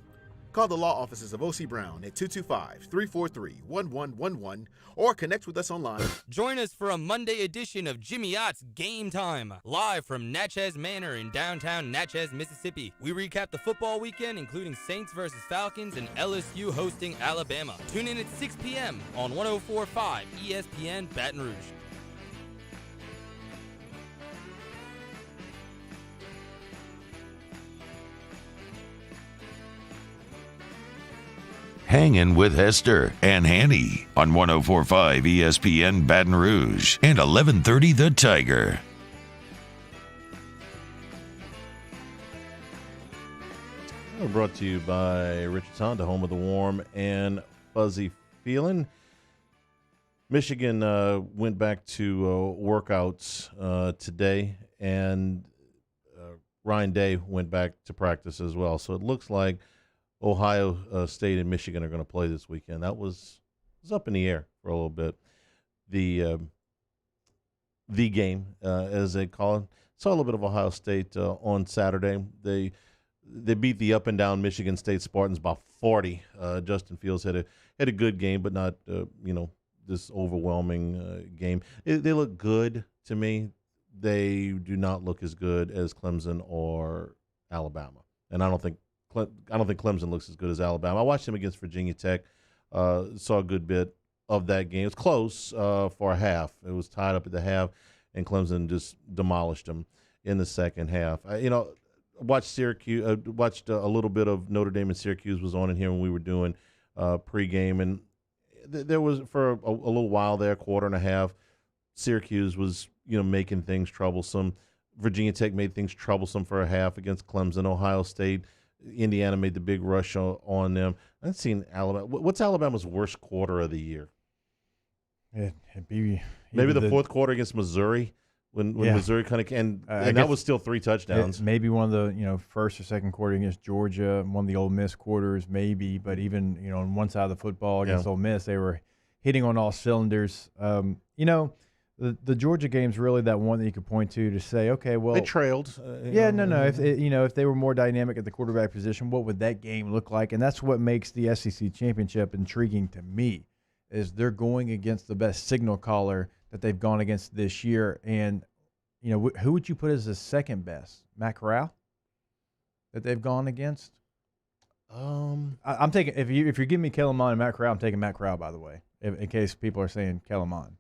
Call the law offices of O.C. Brown at 225-343-1111 or connect with us online. Join us for a Monday edition of Jimmy Ott's Game Time, live from Natchez Manor in downtown Natchez, Mississippi. We recap the football weekend, including Saints versus Falcons and LSU hosting Alabama. Tune in at 6 p.m. on 104.5 ESPN Baton Rouge. Hangin' with Hester and Hanny on 104.5 ESPN Baton Rouge and 1130 The Tiger. We're brought to you by Richards Honda, home of the warm and fuzzy feeling. Michigan went back to workouts today, and Ryan Day went back to practice as well. So it looks like Ohio State and Michigan are going to play this weekend. That was up in the air for a little bit. The game, as they call it. Saw a little bit of Ohio State on Saturday. They beat the up and down Michigan State Spartans by 40. Justin Fields had a good game, but not this overwhelming game. They look good to me. They do not look as good as Clemson or Alabama, and I don't think Clemson looks as good as Alabama. I watched them against Virginia Tech. Saw a good bit of that game. It was close for a half. It was tied up at the half, and Clemson just demolished them in the second half. Watched Syracuse. Watched a little bit of Notre Dame and Syracuse was on in here when we were doing pregame, and there was for a little while there, quarter and a half, Syracuse was making things troublesome. Virginia Tech made things troublesome for a half against Clemson. Ohio State. Indiana made the big rush on them. I've seen Alabama. What's Alabama's worst quarter of the year? It'd be maybe the fourth quarter against Missouri when Missouri kind of and that was still 3 touchdowns. Maybe one of the first or second quarter against Georgia, one of the Ole Miss quarters, maybe. But even on one side of the football against Ole Miss, they were hitting on all cylinders. The Georgia game's really that one that you could point to say, okay, well, they trailed. If they were more dynamic at the quarterback position, what would that game look like? And that's what makes the SEC championship intriguing to me, is they're going against the best signal caller that they've gone against this year. And who would you put as the second best? Matt Corral that they've gone against. I'm taking if you're giving me Kellen Mond and Matt Corral, I'm taking Matt Corral, by the way, in case people are saying Kellen Mond.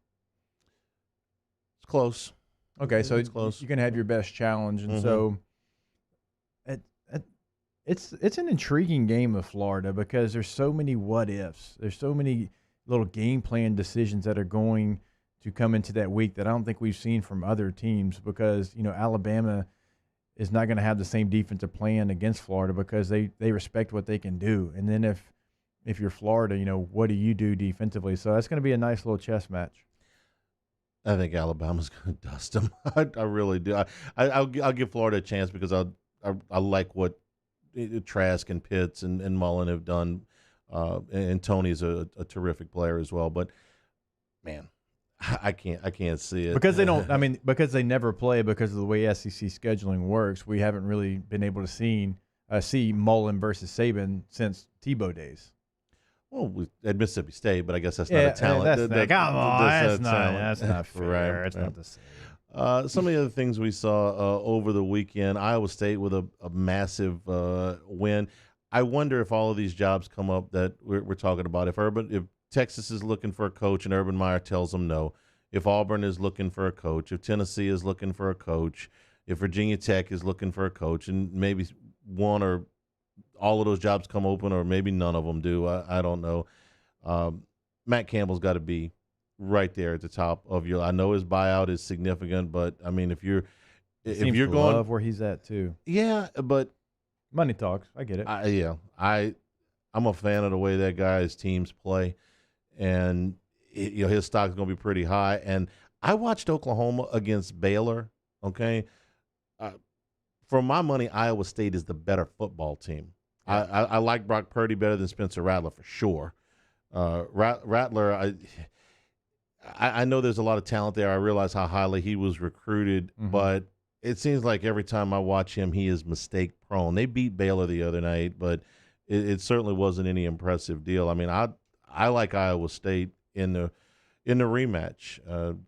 Close. Okay, so it's close. You're going to have your best challenge, and so it's an intriguing game of Florida because there's so many what ifs. There's so many little game plan decisions that are going to come into that week that I don't think we've seen from other teams because Alabama is not going to have the same defensive plan against Florida because they respect what they can do, and then if you're Florida, what do you do defensively? So that's going to be a nice little chess match. I think Alabama's going to dust them. I really do. I'll give Florida a chance because I like what Trask and Pitts and Mullen have done, and Tony's a terrific player as well. But man, I can't see it because they don't. Because they never play because of the way SEC scheduling works. We haven't really been able to see Mullen versus Saban since Tebow days. Well, at Mississippi State, but I guess that's not a talent. That's not fair. Right, it's not the same. Some of the other things we saw over the weekend, Iowa State with a massive win. I wonder if all of these jobs come up that we're talking about. If Texas is looking for a coach and Urban Meyer tells them no, if Auburn is looking for a coach, if Tennessee is looking for a coach, if Virginia Tech is looking for a coach, and maybe one or all of those jobs come open, or maybe none of them do. I don't know. Matt Campbell's got to be right there at the top of your. I know his buyout is significant, but I mean, if you're going, love where he's at too. Yeah, but money talks. I get it. I'm I'm a fan of the way that guy's teams play, and his stock's going to be pretty high. And I watched Oklahoma against Baylor. Okay, for my money, Iowa State is the better football team. I like Brock Purdy better than Spencer Rattler for sure. Rattler, I know there's a lot of talent there. I realize how highly he was recruited, but it seems like every time I watch him, he is mistake prone. They beat Baylor the other night, but it certainly wasn't any impressive deal. I mean, I like Iowa State in the rematch.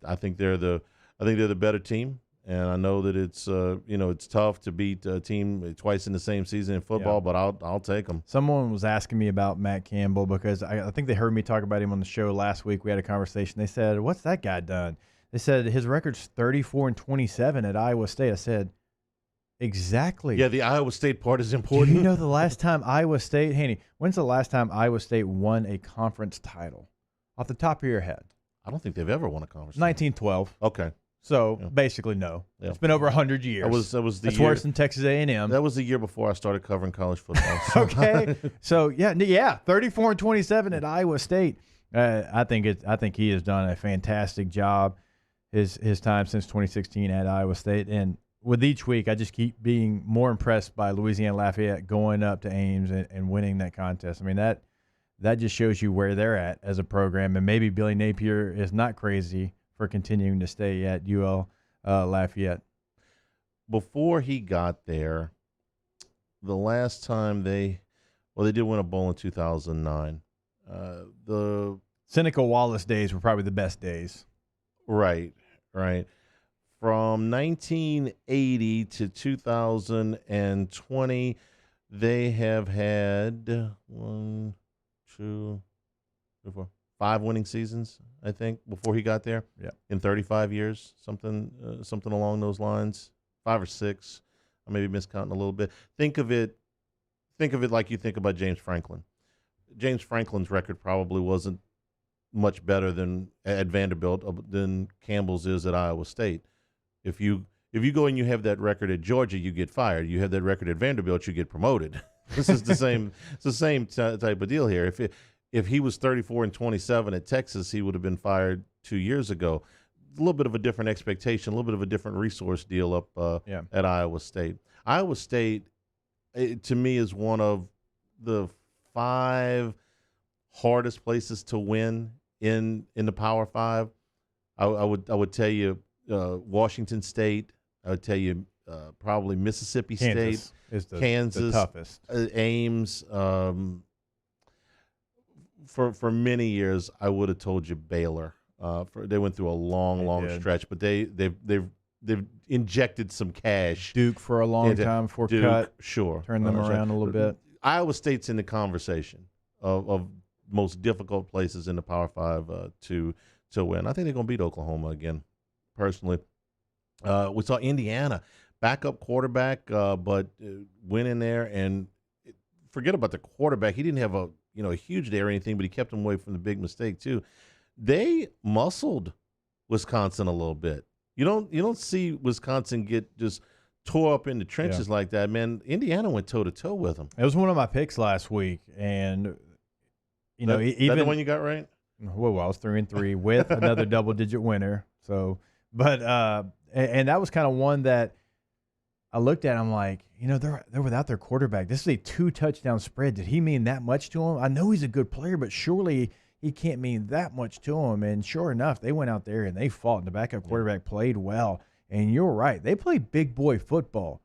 I think they're the better team. And I know that it's it's tough to beat a team twice in the same season in football, but I'll take them. Someone was asking me about Matt Campbell because I think they heard me talk about him on the show last week. We had a conversation. They said, "What's that guy done?" They said his record's 34-27 at Iowa State. I said, exactly. Yeah, the Iowa State part is important. Do you know the last time Iowa State, Hanny, when's the last time Iowa State won a conference title? Off the top of your head. I don't think they've ever won a conference title. 1912. Okay. So basically, no. Yeah. It's been over 100 years. That's worse than Texas A&M. That was the year before I started covering college football. So. Okay, so yeah, 34-27 at Iowa State. I think he has done a fantastic job. His time since 2016 at Iowa State, and with each week, I just keep being more impressed by Louisiana Lafayette going up to Ames and winning that contest. I mean that just shows you where they're at as a program, and maybe Billy Napier is not crazy for continuing to stay at UL Lafayette. Before he got there, the last time they did win a bowl in 2009. The Seneca Wallace days were probably the best days. Right. From 1980 to 2020, they have had 1, 2, 3, 4, 5 winning seasons, I think, before he got there. Yeah. In 35 years, something along those lines, 5 or 6. I may be miscounting a little bit. Think of it like you think about James Franklin. James Franklin's record probably wasn't much better than at Vanderbilt than Campbell's is at Iowa State. If you go and you have that record at Georgia, you get fired. You have that record at Vanderbilt, you get promoted. This is the same. It's the same type of deal here. If he was 34-27 at Texas, he would have been fired 2 years ago. A little bit of a different expectation, a little bit of a different resource deal up at Iowa State. Iowa State, to me, is one of the 5 hardest places to win in the Power 5. I would tell you Washington State. I would tell you probably Mississippi State, Kansas, the toughest. Ames. For many years, I would have told you Baylor. They went through a long stretch, but they've injected some cash. Duke for a long time before cut. Sure, turn them around a little bit. Iowa State's in the conversation of most difficult places in the Power 5 to win. I think they're going to beat Oklahoma again, personally. We saw Indiana, backup quarterback, but went in there and forget about the quarterback. He didn't have a huge day or anything, but he kept them away from the big mistake too. They muscled Wisconsin a little bit. You don't see Wisconsin get just tore up in the trenches like that, man. Indiana went toe-to-toe with them. It was one of my picks last week, and even the one you got right? Well, I was 3-3 with another double-digit winner. So, but and that was kind of one that I looked at. I'm like, they're without their quarterback. This is a 2-touchdown spread. Did he mean that much to him? I know he's a good player, but surely he can't mean that much to him. And sure enough, they went out there and they fought. And the backup quarterback played well. And you're right. They play big boy football.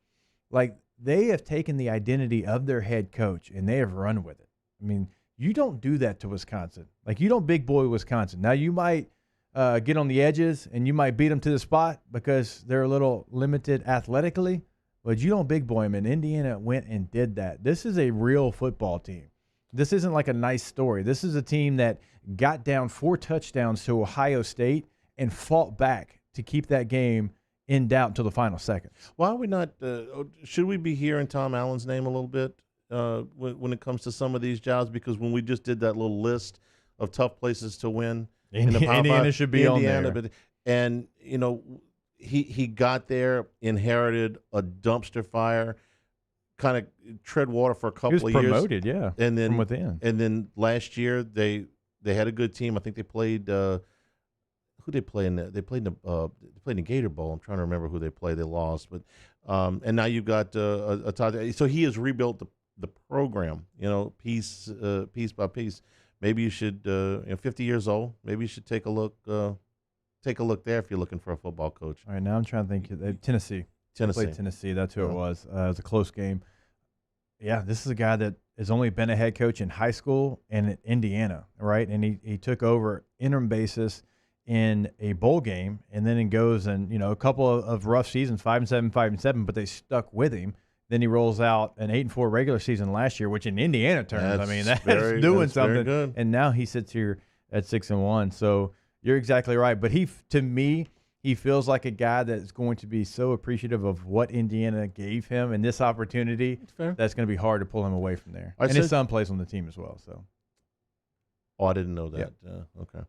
Like, they have taken the identity of their head coach and they have run with it. I mean, you don't do that to Wisconsin. Like, you don't big boy Wisconsin. Now, you might get on the edges and you might beat them to the spot because they're a little limited athletically, but you don't big boy them. And Indiana went and did that. This is a real football team. This isn't like a nice story. This is a team that got down 4 touchdowns to Ohio State and fought back to keep that game in doubt until the final seconds. Why are we not should we be hearing Tom Allen's name a little bit when it comes to some of these jobs? Because when we just did that little list of tough places to win, in the Power Indiana 5, should be on there. But, and, he got there, inherited a dumpster fire. kind of tread water for a couple He was of years. promoted, yeah, and then from within. And then last year they had a good team. I think they played who they play in they played in the Gator Bowl. I'm trying to remember who they played. They lost, but and now you've got a Todd. So he has rebuilt the program, piece by piece. Maybe you should 50 years old. Maybe you should take a look there if you're looking for a football coach. All right, now I'm trying to think. Tennessee. They played Tennessee. That's who it was. It was a close game. Yeah, this is a guy that has only been a head coach in high school and in Indiana, right? And he took over interim basis in a bowl game, and then he goes and a couple of rough seasons, 5-7, 5-7, but they stuck with him. Then he rolls out an 8-4 regular season last year, which in Indiana terms, that's doing something. And now he sits here at 6-1. So you're exactly right. But to me, he feels like a guy that's going to be so appreciative of what Indiana gave him and this opportunity that's going to be hard to pull him away from there. And his son plays on the team as well. So, I didn't know that. Yep. Okay.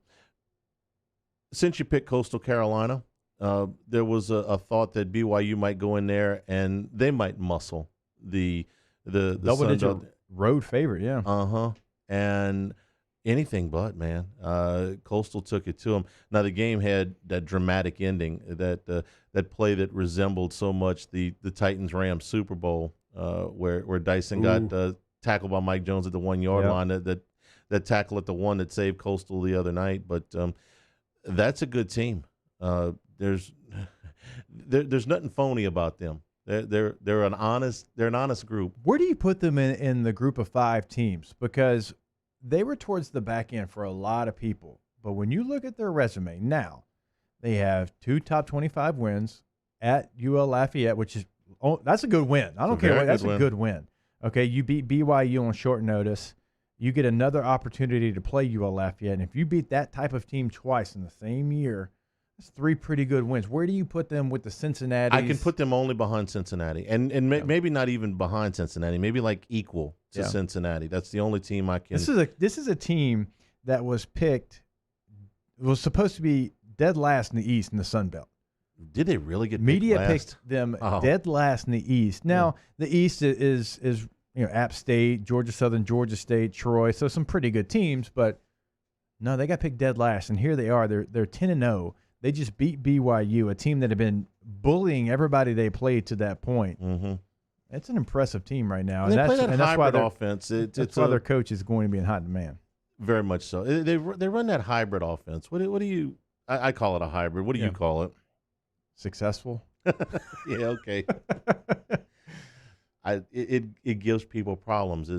Since you picked Coastal Carolina, there was a thought that BYU might go in there and they might muscle the double-digit road favorite. Yeah. And anything but, man. Coastal took it to them. Now the game had that dramatic ending, that play that resembled so much the Titans Rams Super Bowl, where Dyson got tackled by Mike Jones at the 1 yard line. That tackle at the one that saved Coastal the other night. But that's a good team. There's nothing phony about them. They're an honest group. Where do you put them in the group of 5 teams? Because they were towards the back end for a lot of people. But when you look at their resume now, they have 2 top 25 wins at UL Lafayette, which is that's a good win. I don't care what, that's a good win. Okay, you beat BYU on short notice. You get another opportunity to play UL Lafayette, and if you beat that type of team twice in the same year, that's 3 pretty good wins. Where do you put them with the Cincinnati? I can put them only behind Cincinnati, and maybe not even behind Cincinnati. Maybe like equal to Cincinnati. That's the only team I can. This is a team that was supposed to be dead last in the East in the Sun Belt. Did they really get media picked picked them dead last in the East? Now the East is App State, Georgia Southern, Georgia State, Troy, so some pretty good teams, but no, they got picked dead last, and here they are. They're 10-0. They just beat BYU, a team that had been bullying everybody they played to that point. Mm-hmm. It's an impressive team right now, and that's why their offense. That's why their coach is going to be in hot demand. Very much so. They run that hybrid offense. What do you? I call it a hybrid. What do you call it? Successful. Yeah. Okay. It gives people problems.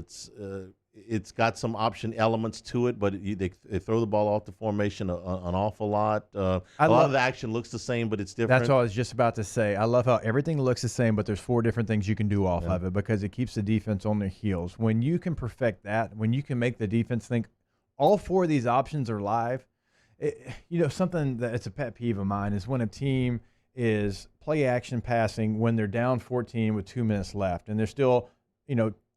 It's got some option elements to it, but they throw the ball off the formation an awful lot. A lot of the action looks the same, but it's different. That's what I was just about to say. I love how everything looks the same, but there's 4 different things you can do off of it because it keeps the defense on their heels. When you can perfect that, when you can make the defense think all 4 of these options are live, something that's a pet peeve of mine is when a team is play action passing when they're down 14 with 2 minutes left, and they're still,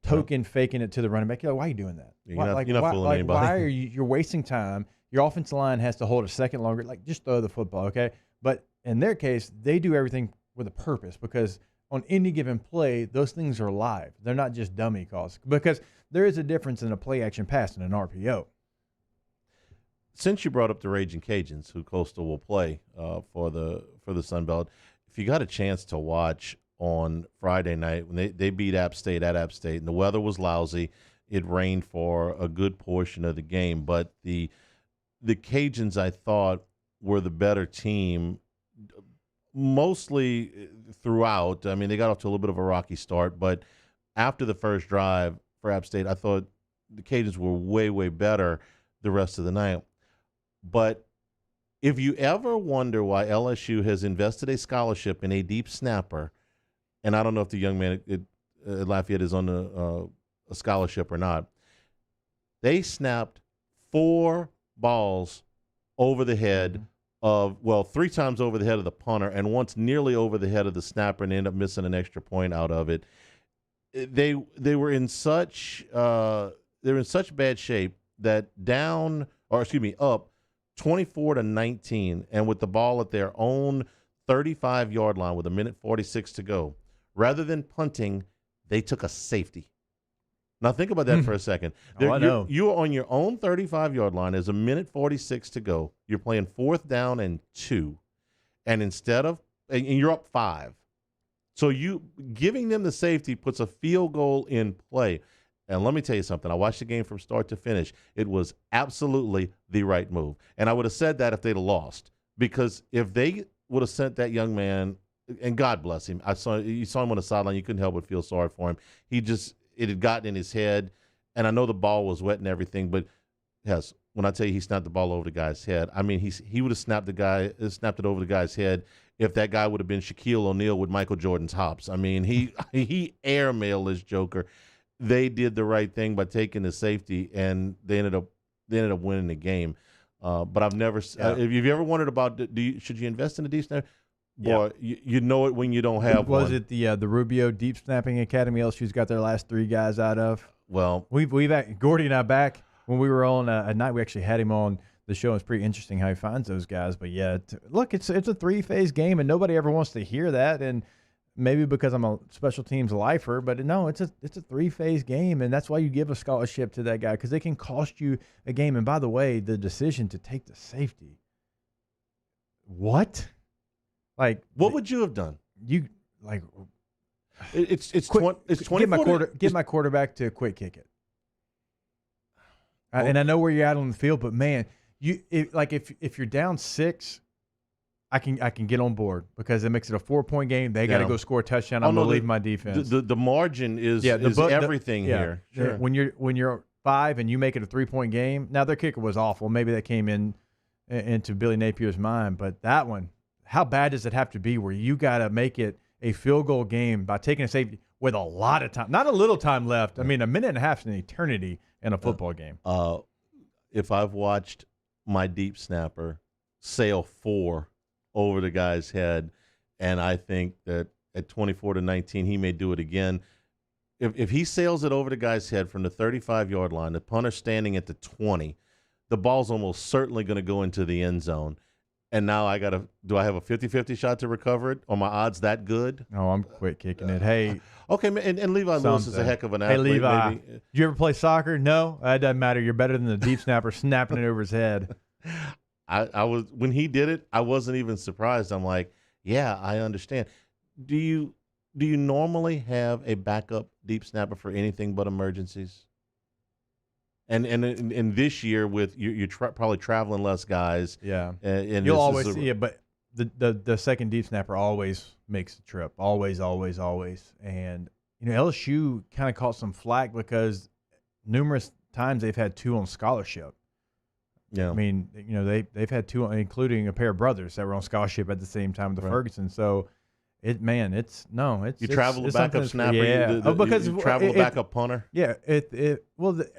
token faking it to the running back. You're like, why are you doing that? You're not fooling anybody. Why are you're wasting time? Your offensive line has to hold a second longer. Like, just throw the football, okay? But in their case, they do everything with a purpose because on any given play, those things are live. They're not just dummy calls because there is a difference in a play action pass and an RPO. Since you brought up the Raging Cajuns, who Coastal will play for the Sun Belt, if you got a chance to watch on Friday night when they beat App State at App State, and the weather was lousy, it rained for a good portion of the game, but the Cajuns, I thought, were the better team mostly throughout. I mean, they got off to a little bit of a rocky start, but after the first drive for App State, I thought the Cajuns were way, way better the rest of the night. But if you ever wonder why LSU has invested a scholarship in a deep snapper, and I don't know if the young man at Lafayette is on a scholarship or not, they snapped 4 balls over the head of, 3 times over the head of the punter and once nearly over the head of the snapper and ended up missing an extra point out of it. They were in such bad shape that up 24-19, and with the ball at their own 35-yard line with 1:46 to go, rather than punting, They took a safety. Now think about that for a second. I know. You're on your own 35-yard line. There's 1:46 to go. You're playing 4th down and 2. And and you're up 5. So you giving them the safety puts a field goal in play. And let me tell you something. I watched the game from start to finish. It was absolutely the right move. And I would have said that if they'd have lost. Because if they would have sent that young man, and God bless him, you saw him on the sideline. You couldn't help but feel sorry for him. It had gotten in his head. And I know the ball was wet and everything, but yes, when I tell you he snapped the ball over the guy's head, I mean, he would have snapped it over the guy's head if that guy would have been Shaquille O'Neal with Michael Jordan's hops. I mean, he airmailed this joker. They did the right thing by taking the safety, and they ended up winning the game. But I've never. If you've ever wondered about, should you invest in a deep snap? Boy, you know it when you don't have one. Was it the Rubio Deep Snapping Academy LSU's got their last 3 guys out of? Well, we've Gordy and I back when we were on a night. We actually had him on the show. It's pretty interesting how he finds those guys. But yeah, look, it's a 3-phase game, and nobody ever wants to hear that. And maybe because I'm a special teams lifer, but no, it's a 3-phase game, and that's why you give a scholarship to that guy, because they can cost you a game. And by the way, the decision to take the safety, what? Like, what would you have done? It's quick, 24. Get my quarterback to quick kick it. And I know where you're at on the field, but man, if you're down 6. I can get on board because it makes it a 4-point game. They got to go score a touchdown. I'm going to leave my defense. The margin is everything here. Sure. When you're 5 and you make it a 3-point game, now their kicker was awful. Maybe that came into Billy Napier's mind, but that one, how bad does it have to be where you got to make it a field goal game by taking a safety with a lot of time, not a little time left? I mean, a minute and a half is an eternity in a football game. If I've watched my deep snapper sail 4 over the guy's head, and I think that at 24-19 he may do it again. If he sails it over the guy's head from the 35-yard line, the punter standing at the 20, the ball's almost certainly going to go into the end zone. And now do I have a 50-50 shot to recover it? Are my odds that good? Oh, I'm quick kicking it. Hey. Okay, and Levi Lewis is a heck of an athlete. Hey, Levi, maybe. Did you ever play soccer? No, that doesn't matter. You're better than the deep snapper snapping it over his head. I was, when he did it, I wasn't even surprised. I'm like, yeah, I understand. Do you normally have a backup deep snapper for anything but emergencies? And this year with you're probably traveling less guys. Yeah, and you'll always see it, but the second deep snapper always makes the trip. Always. And LSU kind of caught some flack because numerous times they've had 2 on scholarship. Yeah, I mean, they've had 2, including a pair of brothers that were on scholarship at the same time with the Ferguson. So, you travel a backup snapper. Yeah, because you travel a backup punter. Yeah, at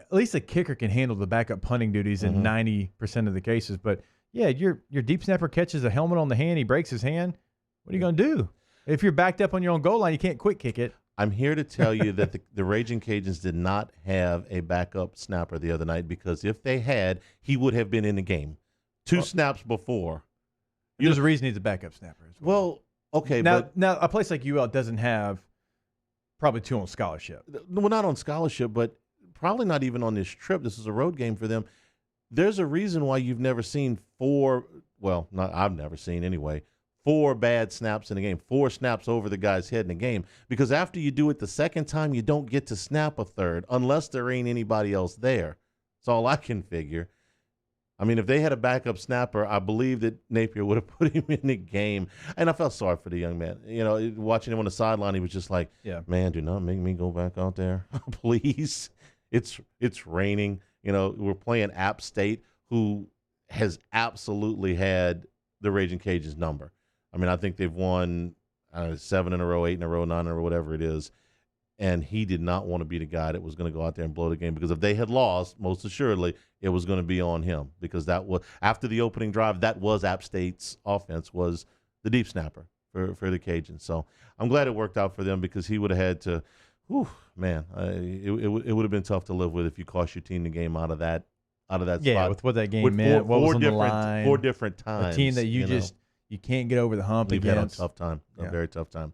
least the kicker can handle the backup punting duties in 90% of the cases. But yeah, your deep snapper catches a helmet on the hand, he breaks his hand. What are you going to do if you're backed up on your own goal line? You can't quick kick it. I'm here to tell you that the Raging Cajuns did not have a backup snapper the other night, because if they had, he would have been in the game. 2 snaps before. There's a reason he's a backup snapper as well. Okay. Now a place like UL doesn't have probably 2 on scholarship. Well, not on scholarship, but probably not even on this trip. This is a road game for them. There's a reason why you've never seen 4 – well, I've never seen anyway – 4 bad snaps in the game, 4 snaps over the guy's head in the game. Because after you do it the second time, you don't get to snap a third unless there ain't anybody else there. That's all I can figure. I mean, if they had a backup snapper, I believe that Napier would have put him in the game. And I felt sorry for the young man. Watching him on the sideline, he was just like, man, do not make me go back out there. Please. It's raining. We're playing App State, who has absolutely had the Raging Cajuns number. I mean, I think they've won 7 in a row, 8 in a row, 9 in a row, whatever it is. And he did not want to be the guy that was going to go out there and blow the game, because if they had lost, most assuredly, it was going to be on him, because that was after the opening drive. That was App State's offense, was the deep snapper for the Cajuns. So I'm glad it worked out for them, because he would have had to. It would have been tough to live with if you cost your team the game out of that spot. Yeah, with what that game meant, what was on the line, 4 different times. A team that you can't get over the hump against. You've had a tough time, a very tough time.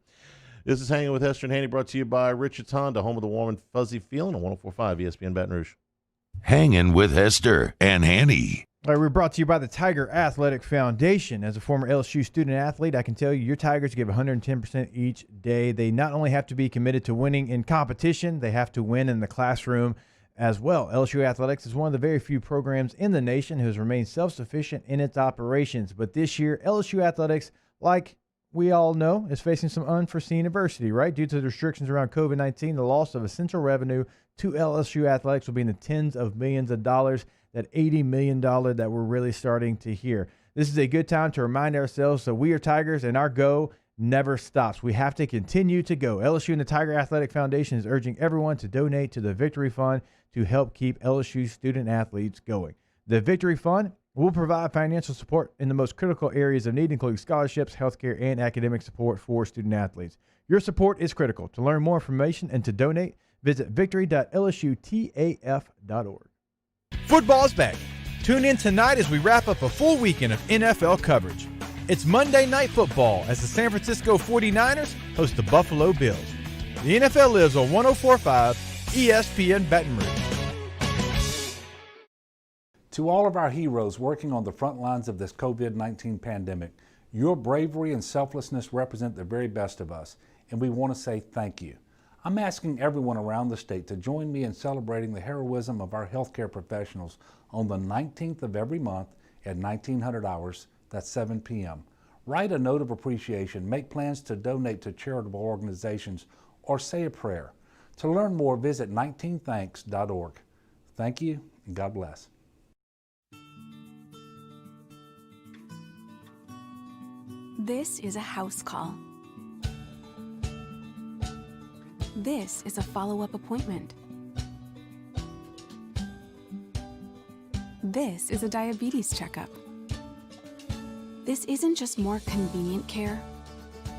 This is Hanging with Hester and Hanny, brought to you by Richard's Honda, home of the warm and fuzzy feeling on 104.5 ESPN Baton Rouge. Hanging with Hester and Hanny. All right, we're brought to you by the Tiger Athletic Foundation. As a former LSU student athlete, I can tell you your Tigers give 110% each day. They not only have to be committed to winning in competition, they have to win in the classroom as well. LSU Athletics is one of the very few programs in the nation who has remained self-sufficient in its operations. But this year, LSU Athletics, like we all know, is facing some unforeseen adversity, right? Due to the restrictions around COVID-19, the loss of essential revenue to LSU Athletics will be in the tens of millions of dollars, that $80 million that we're really starting to hear. This is a good time to remind ourselves that we are Tigers and our go never stops. We have to continue to go. LSU and the Tiger Athletic Foundation is urging everyone to donate to the Victory Fund to help keep LSU student athletes going. The Victory Fund will provide financial support in the most critical areas of need, including scholarships, healthcare, and academic support for student athletes. Your support is critical. To learn more information and to donate, visit victory.lsutaf.org. Football's back. Tune in tonight as we wrap up a full weekend of NFL coverage. It's Monday Night Football as the San Francisco 49ers host the Buffalo Bills. The NFL lives on 104.5 ESPN Baton Rouge. To all of our heroes working on the front lines of this COVID-19 pandemic, your bravery and selflessness represent the very best of us, and we want to say thank you. I'm asking everyone around the state to join me in celebrating the heroism of our healthcare professionals on the 19th of every month at 1900 hours, that's 7 p.m. Write a note of appreciation, make plans to donate to charitable organizations, or say a prayer. To learn more, visit 19thanks.org. Thank you, and God bless. This is a house call. This is a follow-up appointment. This is a diabetes checkup. This isn't just more convenient care,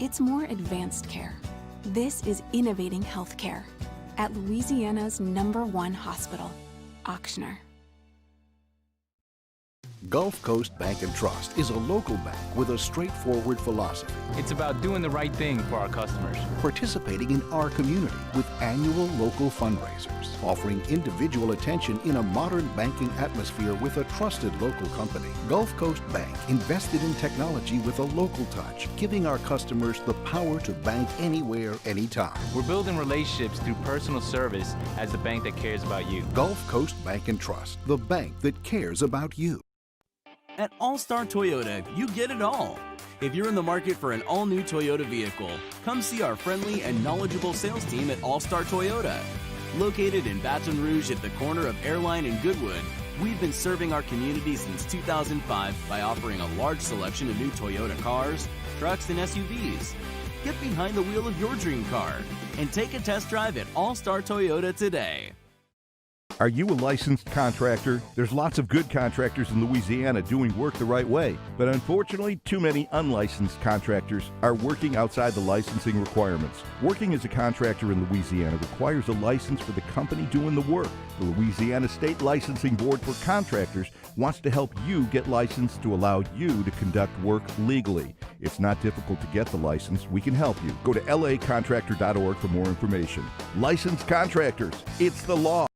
it's more advanced care. This is innovating healthcare at Louisiana's #1 hospital, Auctioner. Gulf Coast Bank and Trust is a local bank with a straightforward philosophy. It's about doing the right thing for our customers. Participating in our community with annual local fundraisers. Offering individual attention in a modern banking atmosphere with a trusted local company. Gulf Coast Bank invested in technology with a local touch, giving our customers the power to bank anywhere, anytime. We're building relationships through personal service as the bank that cares about you. Gulf Coast Bank and Trust, the bank that cares about you. At All-Star Toyota, you get it all. If you're in the market for an all-new Toyota vehicle, come see our friendly and knowledgeable sales team at All-Star Toyota. Located in Baton Rouge at the corner of Airline and Goodwood, we've been serving our community since 2005 by offering a large selection of new Toyota cars, trucks, and SUVs. Get behind the wheel of your dream car and take a test drive at All-Star Toyota today. Are you a licensed contractor? There's lots of good contractors in Louisiana doing work the right way, but unfortunately, too many unlicensed contractors are working outside the licensing requirements. Working as a contractor in Louisiana requires a license for the company doing the work. The Louisiana State Licensing Board for Contractors wants to help you get licensed to allow you to conduct work legally. It's not difficult to get the license. We can help you. Go to lacontractor.org for more information. Licensed contractors, it's the law.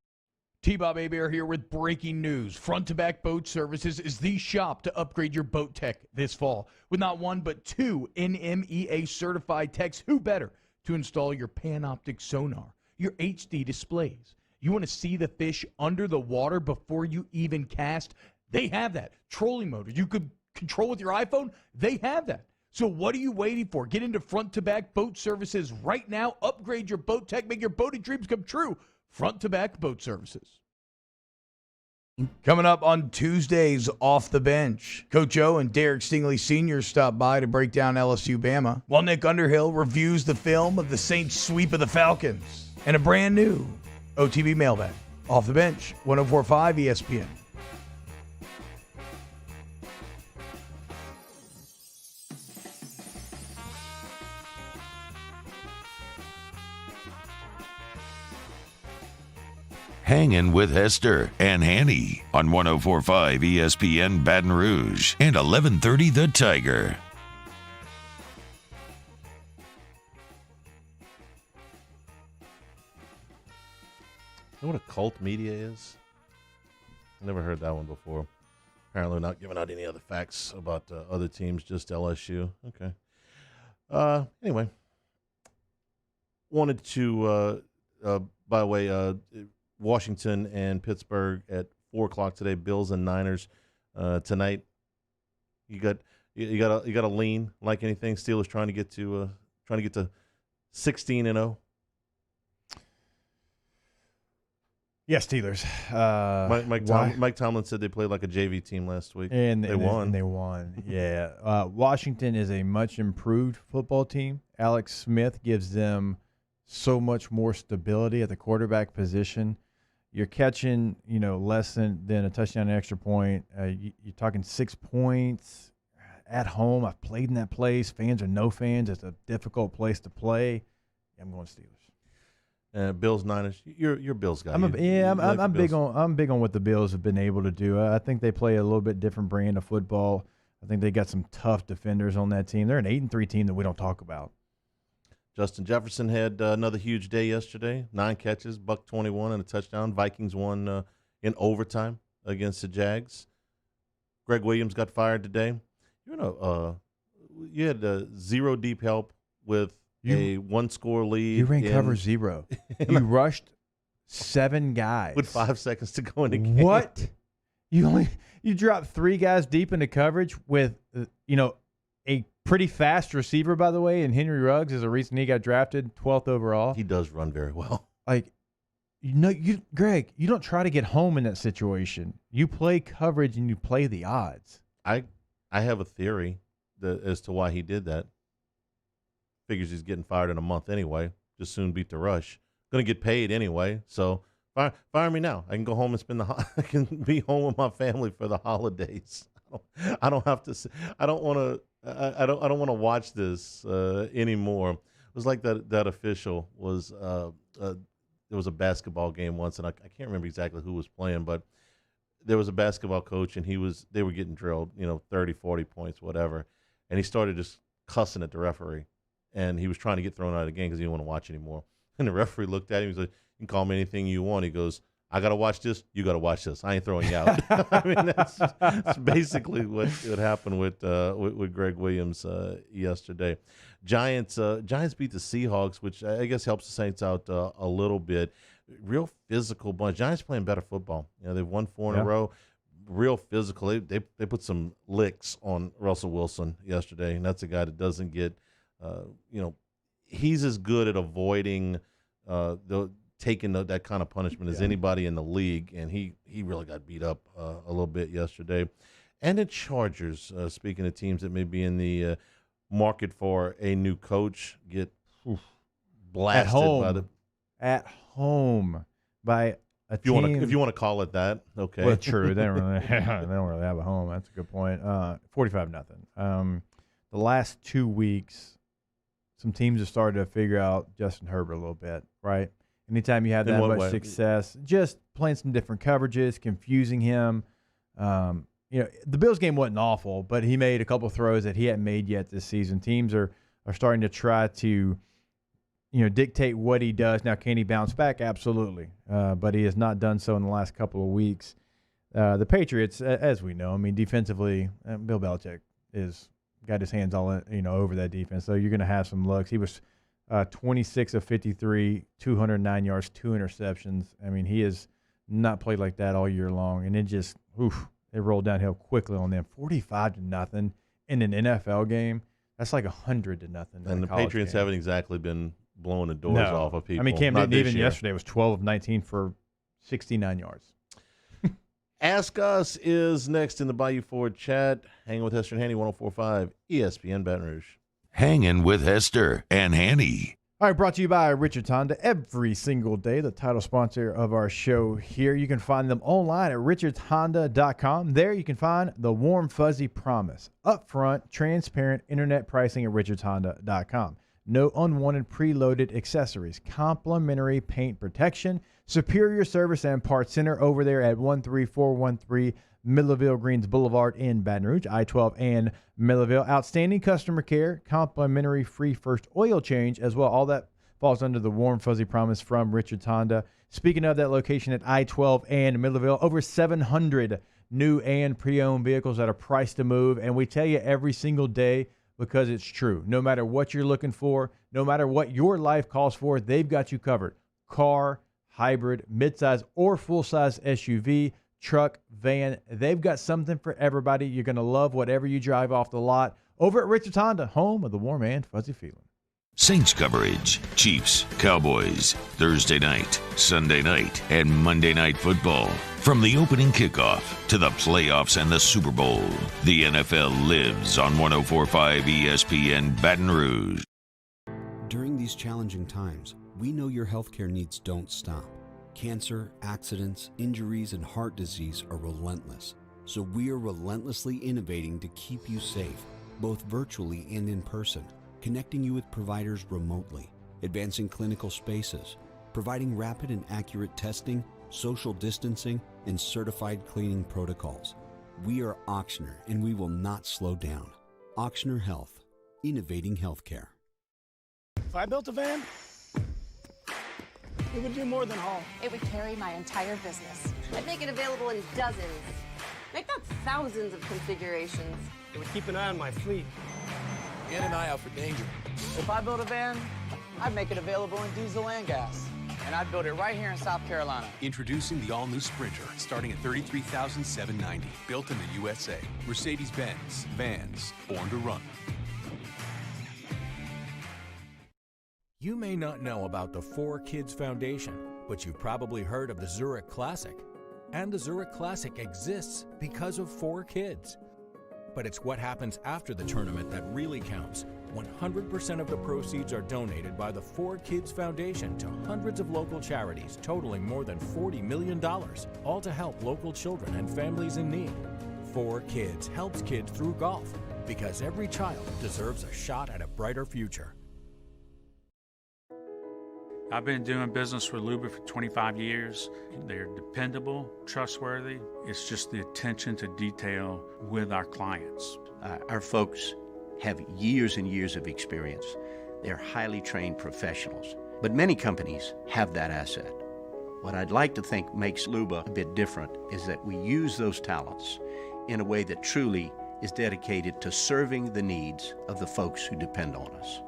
T-Bob Hebert here with breaking news. Front to Back Boat Services is the shop to upgrade your boat tech this fall. With not one but two NMEA certified techs, who better to install your Panoptic sonar, your HD displays. You want to see the fish under the water before you even cast? They have that. Trolling motors you could control with your iPhone? They have that. So what are you waiting for? Get into Front to Back Boat Services right now. Upgrade your boat tech. Make your boating dreams come true. Front to Back Boat Services. Coming up on Tuesdays, Off the Bench, Coach O and Derek Stingley Sr. stop by to break down LSU Bama, while Nick Underhill reviews the film of the Saints' sweep of the Falcons and a brand new OTB mailbag. Off the Bench, 104.5 ESPN. Hangin' with Hester and Hanny on 104.5 ESPN Baton Rouge and 1130 The Tiger. You know what a cult media is? I never heard that one before. Apparently not giving out any other facts about other teams, just LSU. Okay. Anyway, wanted to, by the way, Washington and Pittsburgh at 4 o'clock today. Bills and Niners tonight. You got a lean like anything. Steelers trying to get to 16-0. Yes, Steelers. Mike Tomlin said they played like a JV team last week, and they won. And they won. Yeah. Washington is a much improved football team. Alex Smith gives them so much more stability at the quarterback position. You're catching, less than a touchdown and extra point. You're talking 6 points at home. I've played in that place. Fans or no fans, it's a difficult place to play. I'm going Steelers. Bills, Niners. You're Bills guy. I'm big on what the Bills have been able to do. I think they play a little bit different brand of football. I think they got some tough defenders on that team. They're an 8-3 team that we don't talk about. Justin Jefferson had another huge day yesterday. 9 catches, $121 and a touchdown. Vikings won in overtime against the Jags. Greg Williams got fired today. You had zero deep help with a 1-score lead. You ran cover 0. You rushed 7 guys with 5 seconds to go in the game. What? You dropped 3 guys deep into coverage with a pretty fast receiver, by the way, and Henry Ruggs is the reason he got drafted 12th overall. He does run very well. Greg, you don't try to get home in that situation. You play coverage and you play the odds. I have a theory as to why he did that. Figures he's getting fired in a month anyway. Just soon beat the rush. Going to get paid anyway. So fire me now. I can go home and I can be home with my family for the holidays. I don't have to. I don't want to. I don't want to watch this anymore. It was like that official was. There was a basketball game once, and I can't remember exactly who was playing, but there was a basketball coach, and they were getting drilled, 30, 40 points, whatever, and he started just cussing at the referee, and he was trying to get thrown out of the game because he didn't want to watch anymore. And the referee looked at him. He was like, "You can call me anything you want." He goes, "I got to watch this. You got to watch this. I ain't throwing you out." I mean, that's basically what happened with Greg Williams yesterday. Giants beat the Seahawks, which I guess helps the Saints out a little bit. Real physical bunch. Giants playing better football. They've won 4 in a row. Real physical. They put some licks on Russell Wilson yesterday, and that's a guy that doesn't get, he's as good at avoiding taking that kind of punishment as anybody in the league, and he really got beat up a little bit yesterday. And the Chargers, speaking of teams that may be in the market for a new coach, get blasted at home by a if team. If you want to call it that, okay. Well, true. They don't really have a home. That's a good point. 45-0. The last 2 weeks, some teams have started to figure out Justin Herbert a little bit, right? Anytime you have that much success, just playing some different coverages, confusing him. The Bills game wasn't awful, but he made a couple throws that he hadn't made yet this season. Teams are starting to try to, dictate what he does. Now, can he bounce back? Absolutely. But he has not done so in the last couple of weeks. The Patriots, as we know, defensively, Bill Belichick is got his hands all over that defense. So you're going to have some looks. He was 26 of 53, 209 yards, 2 interceptions. He has not played like that all year long, and it just it rolled downhill quickly on them. 45-0 in an NFL game. That's like 100-0. And the Patriots haven't exactly been blowing the doors off of people. Cam Newton even yesterday was 12 of 19 for 69 yards. Ask Us is next in the Bayou Ford chat. Hanging with Hester and Hanny, 104.5 ESPN Baton Rouge. Hanging with Hester and Hanny. All right, brought to you by Richard Honda every single day, the title sponsor of our show here. You can find them online at richardshonda.com. There you can find the warm, fuzzy promise. Upfront, transparent internet pricing at richardshonda.com. No unwanted preloaded accessories. Complimentary paint protection. Superior service and parts center over there at 13413 Millaville Greens Boulevard in Baton Rouge, I-12 and Millaville. Outstanding customer care, complimentary free first oil change as well. All that falls under the warm, fuzzy promise from Richard Honda. Speaking of that location at I-12 and Midlerville, over 700 new and pre-owned vehicles at a price to move. And we tell you every single day because it's true. No matter what you're looking for, no matter what your life calls for, they've got you covered. Car, hybrid, midsize, or full-size SUV, truck, van, they've got something for everybody. You're going to love whatever you drive off the lot. Over at Richard Honda, home of the warm and fuzzy feeling. Saints coverage, Chiefs, Cowboys, Thursday night, Sunday night, and Monday Night Football. From the opening kickoff to the playoffs and the Super Bowl, the NFL lives on 104.5 ESPN Baton Rouge. During these challenging times, we know your healthcare needs don't stop. Cancer, accidents, injuries, and heart disease are relentless. So we are relentlessly innovating to keep you safe, both virtually and in person. Connecting you with providers remotely, advancing clinical spaces, providing rapid and accurate testing, social distancing, and certified cleaning protocols. We are Auctioner, and we will not slow down. Auctioner Health, innovating healthcare. If I built a van, it would do more than haul. It would carry my entire business. I'd make it available in dozens, make not thousands of configurations. It would keep an eye on my fleet. And an eye out for danger. If I build a van, I'd make it available in diesel and gas. And I'd build it right here in South Carolina. Introducing the all-new Sprinter, starting at $33,790. Built in the USA. Mercedes-Benz. Vans. Born to run. You may not know about the 4 Kids Foundation, but you've probably heard of the Zurich Classic. And the Zurich Classic exists because of 4 kids. But it's what happens after the tournament that really counts. 100% of the proceeds are donated by the 4 Kids Foundation to hundreds of local charities, totaling more than $40 million, all to help local children and families in need. 4 Kids helps kids through golf, because every child deserves a shot at a brighter future. I've been doing business with Luba for 25 years. They're dependable, trustworthy. It's just the attention to detail with our clients. Our folks have years and years of experience. They're highly trained professionals, but many companies have that asset. What I'd like to think makes Luba a bit different is that we use those talents in a way that truly is dedicated to serving the needs of the folks who depend on us.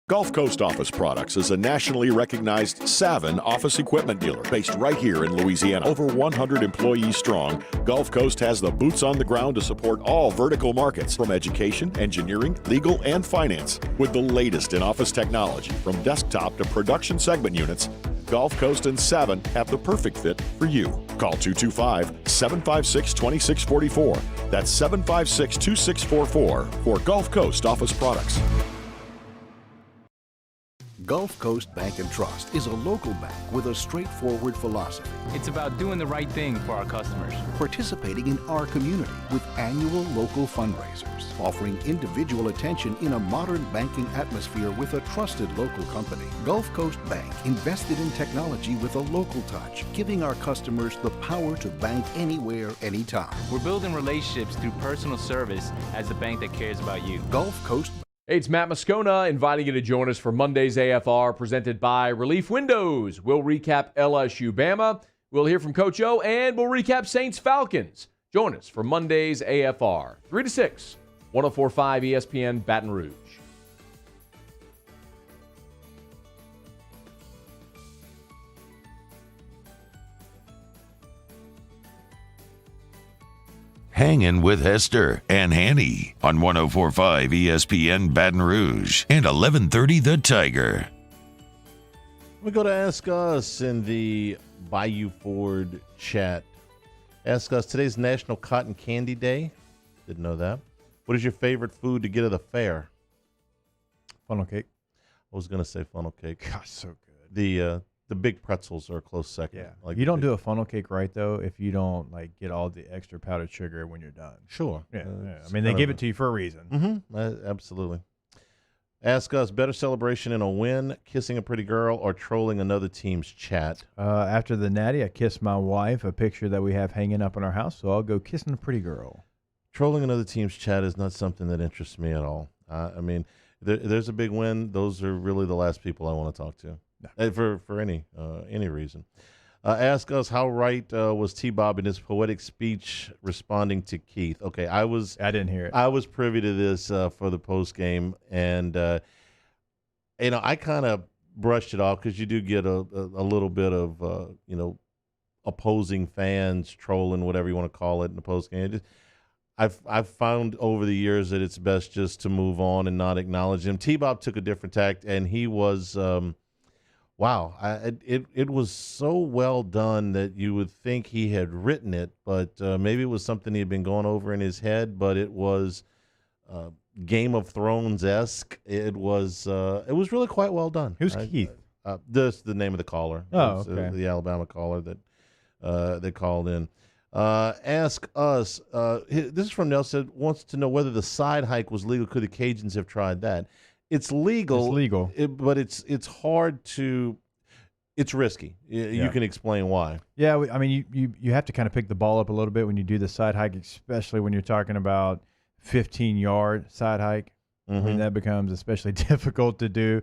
Gulf Coast Office Products is a nationally recognized Savin office equipment dealer based right here in Louisiana. Over 100 employees strong, Gulf Coast has the boots on the ground to support all vertical markets, from education, engineering, legal, and finance. With the latest in office technology, from desktop to production segment units, Gulf Coast and Savin have the perfect fit for you. Call 225-756-2644. That's 756-2644 for Gulf Coast Office Products. Gulf Coast Bank and Trust is a local bank with a straightforward philosophy. It's about doing the right thing for our customers. Participating in our community with annual local fundraisers. Offering individual attention in a modern banking atmosphere with a trusted local company. Gulf Coast Bank invested in technology with a local touch, giving our customers the power to bank anywhere, anytime. We're building relationships through personal service as the bank that cares about you. Gulf Coast. Hey, it's Matt Moscona inviting you to join us for Monday's AFR presented by Relief Windows. We'll recap LSU Bama, we'll hear from Coach O, and we'll recap Saints Falcons. Join us for Monday's AFR, 3 to 6, 104.5 ESPN Baton Rouge. Hangin with Hester and Hanny on 104.5 ESPN Baton Rouge and 1130 The Tiger. We go to Ask Us in the Bayou Ford chat. Ask Us, today's National Cotton Candy Day. Didn't know that. What is your favorite food to get at the fair? Funnel cake. I was going to say funnel cake. Gosh, so good. The big pretzels are a close second. Yeah. Like you don't do a funnel cake right, though, if you don't get all the extra powdered sugar when you're done. Sure. Yeah. I mean, they give it to you for a reason. Mm-hmm. Absolutely. Ask Us, better celebration in a win, kissing a pretty girl, or trolling another team's chat? After the Natty, I kissed my wife, a picture that we have hanging up in our house, so I'll go kissing a pretty girl. Trolling another team's chat is not something that interests me at all. I mean, there's a big win, those are really the last people I want to talk to for any reason. Ask us, how right was T-Bob in his poetic speech responding to Keith? Okay, I didn't hear it. I was privy to this for the post game, and I kind of brushed it off because you do get a little bit of opposing fans trolling, whatever you want to call it, in the post game. I've found over the years that it's best just to move on and not acknowledge him. T-Bob took a different tact, and he was. Wow, it was so well done that you would think he had written it, but maybe it was something he had been going over in his head. But it was Game of Thrones-esque. It was really quite well done. Who's Keith? This the name of the caller. Oh, okay. The Alabama caller that called in. Ask us. This is from Nelson. Wants to know whether the side hike was legal. Could the Cajuns have tried that? It's legal. It's legal. But it's hard to – it's risky. You can explain why. Yeah, I mean, you have to kind of pick the ball up a little bit when you do the side hike, especially when you're talking about 15-yard side hike. I mean, that becomes especially difficult to do.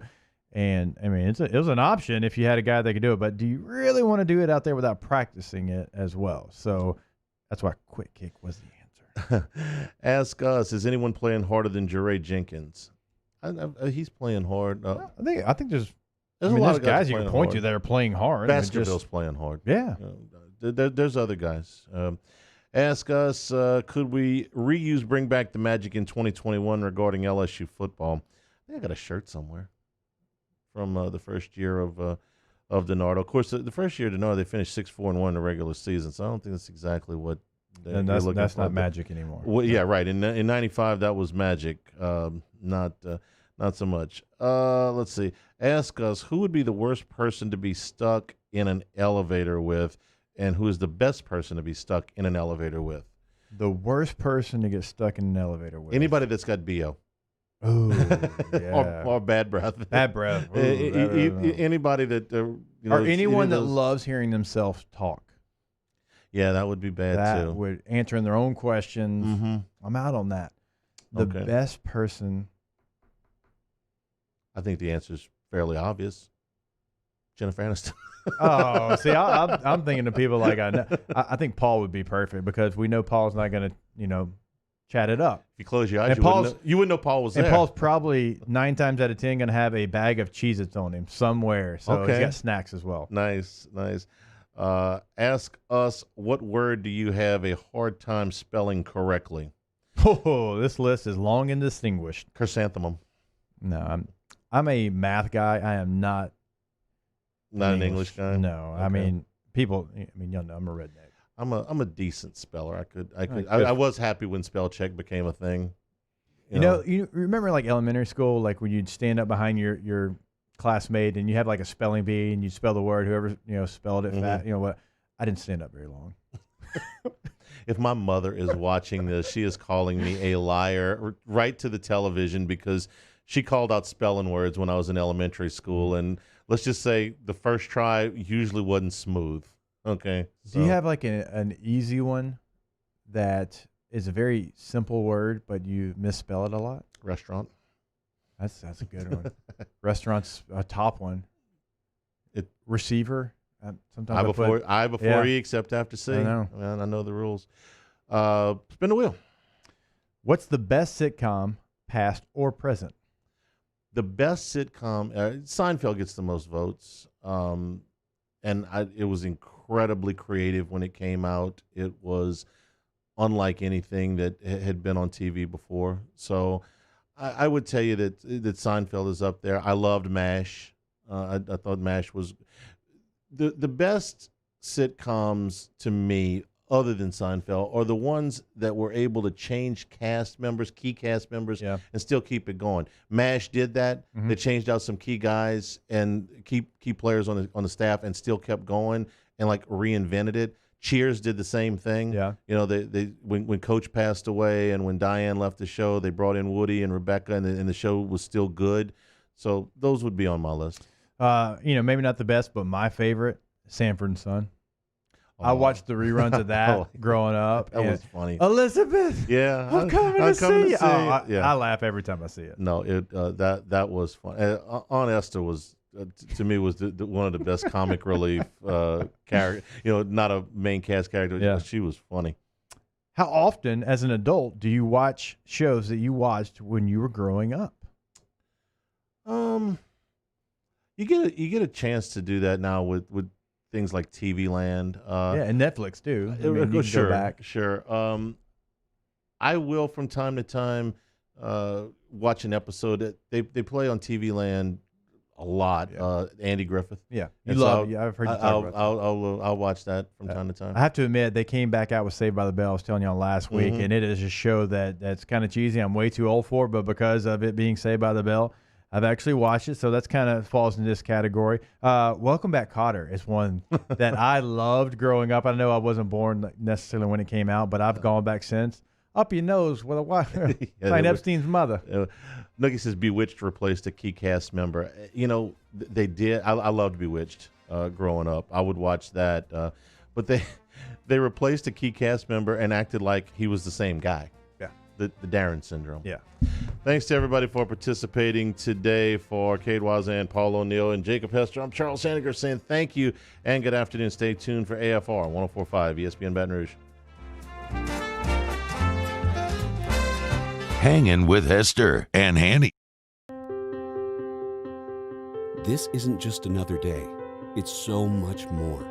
And, I mean, it was an option if you had a guy that could do it. But do you really want to do it out there without practicing it as well? So that's why quick kick was the answer. Ask us, is anyone playing harder than Jeray Jenkins? He's playing hard. I think there's a lot of guys you can point to that are playing hard. Baskerville's playing hard. Yeah. There's other guys. Ask us, could we bring back the magic in 2021 regarding LSU football? I think I got a shirt somewhere from the first year of DiNardo. Of course, the first year of DiNardo, they finished 6-4-1 in the regular season, so I don't think that's exactly what and that's not magic anymore. Well, yeah, right. In 95, that was magic. Not so much. Let's see. Ask us, who would be the worst person to be stuck in an elevator with, and who is the best person to be stuck in an elevator with? The worst person to get stuck in an elevator with? Anybody that's got BO. Oh, yeah. or bad breath. Bad breath. Ooh, anybody that or anyone that loves hearing themselves talk. Yeah, that would be bad that too. Would answering their own questions. I'm out on that. The best person. I think the answer is fairly obvious. Jennifer Aniston. Oh, see, I'm thinking of people like I know. I think Paul would be perfect because we know Paul's not going to, chat it up. If you close your eyes, you wouldn't know Paul was there. And Paul's probably 9 times out of 10 going to have a bag of Cheez-Its on him somewhere. So he's got snacks as well. Nice. Ask us, what word do you have a hard time spelling correctly? Oh, this list is long and distinguished. Chrysanthemum. No, I'm a math guy. I am not an English guy. No, okay. I mean people. Y'all know I'm a redneck. I'm a decent speller. I was happy when spell check became a thing. You remember like elementary school, like when you'd stand up behind your classmate and you have like a spelling bee and you spell the word, whoever spelled it fast. What? I didn't stand up very long. If my mother is watching this, she is calling me a liar right to the television because she called out spelling words when I was in elementary school, and let's just say the first try usually wasn't smooth. Okay. Do you have like an easy one that is a very simple word, but you misspell it a lot? Restaurant. That's a good one. Restaurant's a top one. Receiver. Sometimes I before E, except after C. I know. I know the rules. Spin the wheel. What's the best sitcom, past or present? The best sitcom, Seinfeld gets the most votes, and it was incredibly creative when it came out. It was unlike anything that had been on TV before. So I would tell you that Seinfeld is up there. I loved MASH. I thought MASH was the best sitcoms to me, other than Seinfeld, are the ones that were able to change key cast members, and still keep it going. MASH did that. Mm-hmm. They changed out some key guys and key players on the staff, and still kept going and like reinvented it. Cheers did the same thing. Yeah, they when Coach passed away and when Diane left the show, they brought in Woody and Rebecca, and the show was still good. So those would be on my list. Maybe not the best, but my favorite, Sanford and Son. I watched the reruns of that growing up. That was funny. Elizabeth. Yeah, I'm coming to see you. Yeah. I laugh every time I see it. No, that was fun. Aunt Esther was to me was one of the best comic relief character. Not a main cast character. Yeah. She was funny. How often, as an adult, do you watch shows that you watched when you were growing up? You get a chance to do that now with things like TV Land. And Netflix too. I mean, you can sure, go back. sure. I will from time to time watch an episode that they play on TV Land a lot. Andy Griffith. Yeah, And I've heard you talk about that. I'll watch that from time to time. I have to admit, they came back out with Saved by the Bell. I was telling y'all last week, and it is a show that's kind of cheesy. I'm way too old for it, but because of it being Saved by the Bell, I've actually watched it, so that's kind of falls in this category. Welcome Back, Kotter is one that I loved growing up. I know I wasn't born necessarily when it came out, but I've gone back since. Up your nose with a wife, playing Epstein's mother. Nookie says Bewitched replaced a key cast member. They did. I loved Bewitched growing up. I would watch that, but they replaced a key cast member and acted like he was the same guy. Yeah, the Darren syndrome. Yeah. Thanks to everybody for participating today. For Cade Wazan, Paul O'Neill, and Jacob Hester, I'm Charles Hanagriff saying thank you and good afternoon. Stay tuned for AFR 104.5 ESPN Baton Rouge. Hangin' with Hester and Hanny. This isn't just another day. It's so much more.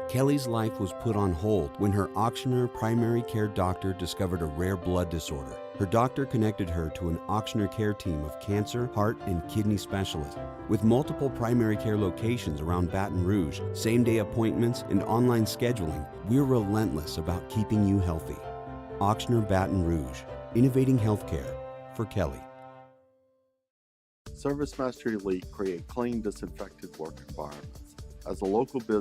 Kelly's life was put on hold when her auctioneer primary care doctor discovered a rare blood disorder. Her doctor connected her to an auctioneer care team of cancer, heart, and kidney specialists. With multiple primary care locations around Baton Rouge, same-day appointments, and online scheduling, we're relentless about keeping you healthy. Auctioneer Baton Rouge, innovating healthcare for Kelly. ServiceMaster Elite create clean, disinfected work environments. As a local business,